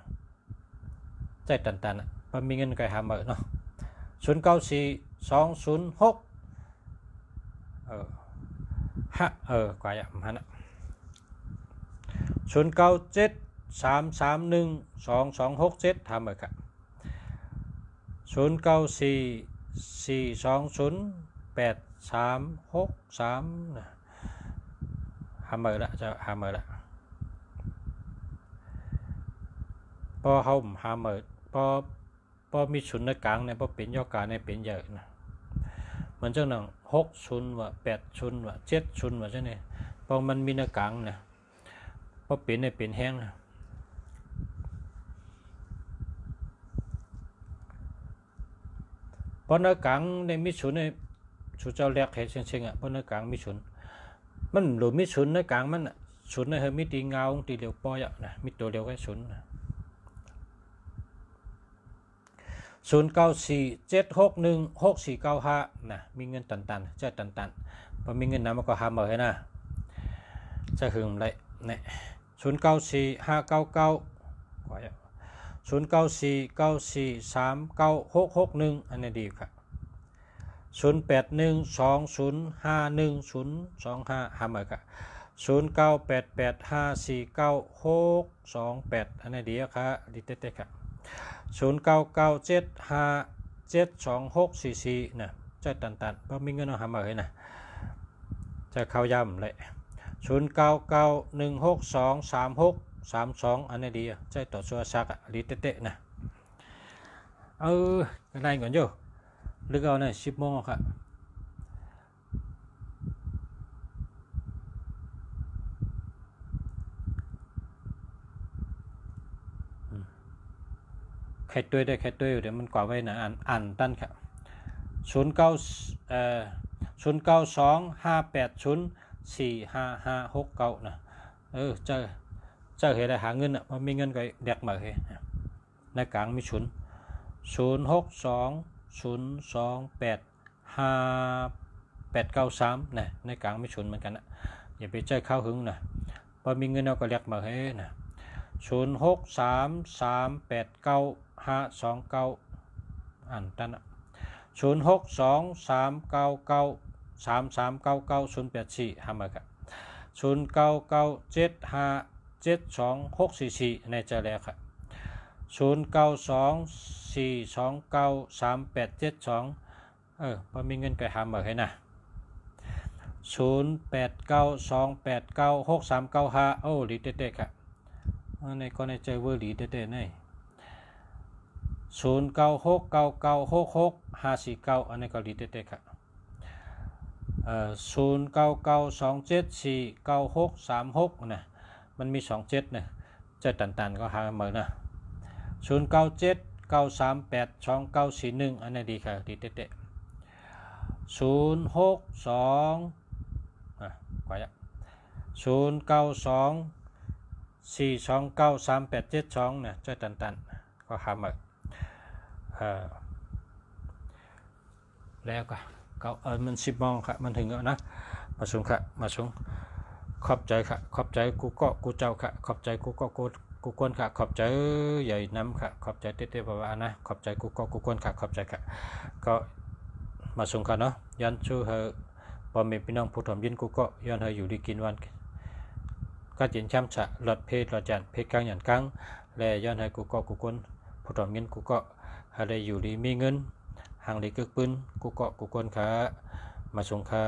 ใจตันๆนะพอมีเงินก็ทำเลยเนาะ094206กว่าอย่างนั้น0973312267ทำเลยครับ0944208363นะทำเลยละจะทำเลยละพอเขาทำเลยพอมีศูนย์ในกลางเนี่ยพอเป็นย่อการเนี่ยเป็นเยอะนะมันจะหนัง6 ว่า8 ว่า7 ว่าใช่ไหมพอมันมีในกลางเนี่ยพอเป็นเนี่ยเป็นแห้งนะพอในกลางในมิศูนย์ในสุเจ้าแรกเหตุเชิงอ่ะพอในกลางมิศูนย์มันหรือมิศูนย์ในกลางมันศูนย์ในเฮมิตีเงาตีเหลียวปอยอ่ะนะมิตัวเดียวก็ศูนย์0947616495นะมีเงินตันจะตันพอมีเงินนะมันก็หาเหมยนะจะหึงเลยเนี่ย094599กว่า0949439661อันนี้ดีครับ0812051025หาเหมยครับ0988549628อันนี้ดีครับดีเต้ๆครับ0997572644นะจะตันเพราะมีเงินเอาหามาเลยนะจะเข้าย่ำเลย0991623632อันนี้ดีใจต่อชัวซักดีเต้ๆนะอะไรก่อนโย่ลึกเอาเนี่ย10 โมงครับแค่ตัวได้แค่ตัวเดี๋ยวมันกว่าไว้นะอ่านตั้นครับ0925804556นะเจ้าเหตุได้หาเงินอ่ะพอมีเงินก็เด็กมาเลยในกลางมี0620285893นะในกลางมีเหมือนกันนะอย่าไปใจเข้าหึงนะพอมีเงินเราก็เรียกมาให้นะ0633892529อ่านตั้น0623993399 084ทำมาครับ0997572644ในใจแล้วครับ พอมีเงินก็หาเหมือให้นะ0892896395โอ้หลีเด็ดๆค่ะในก็ในใจเวอร์หลีเด็ดๆใน0969966549อันนี้ก็หลีเด็ดๆค่ะ0992749636นะมันมี27นะใจตันๆก็หาเหมือนนะ0979382941อันนี้ดีค่ะดีเด็ดๆ062กว่าจะ0924293872นะใจตันๆก็หาเหมือนแล้วก็มัน10 โมงค่ะมันถึงแล้วนะมาส่งค่ะมาส่งขอบใจค่ะขอบใจกูก็กูเจ้าค่ะขอบใจกูก็กูกวนค่ะขอบใจใหญ่น้ำค่ะขอบใจเต้ๆบ่าวนะขอบใจกูก็กูกวนค่ะขอบใจค่ะก็มาส่งค่ะเนาะยันชูเฮอพอมีพี่น้องผู้ถ่อมยินกูก็ย้อนเฮออยู่ดีกินวันก็จินช้ำฉะหลอดเพศหลอดจันเพศกลางอย่างกลางและย้อนเฮอกูก็กูกวนผู้ถ่อมยินกูก็เฮอได้อยู่ดีมีเงินห่างดีกึกปืนกูก็กูกวนค่ะมาส่งค่ะ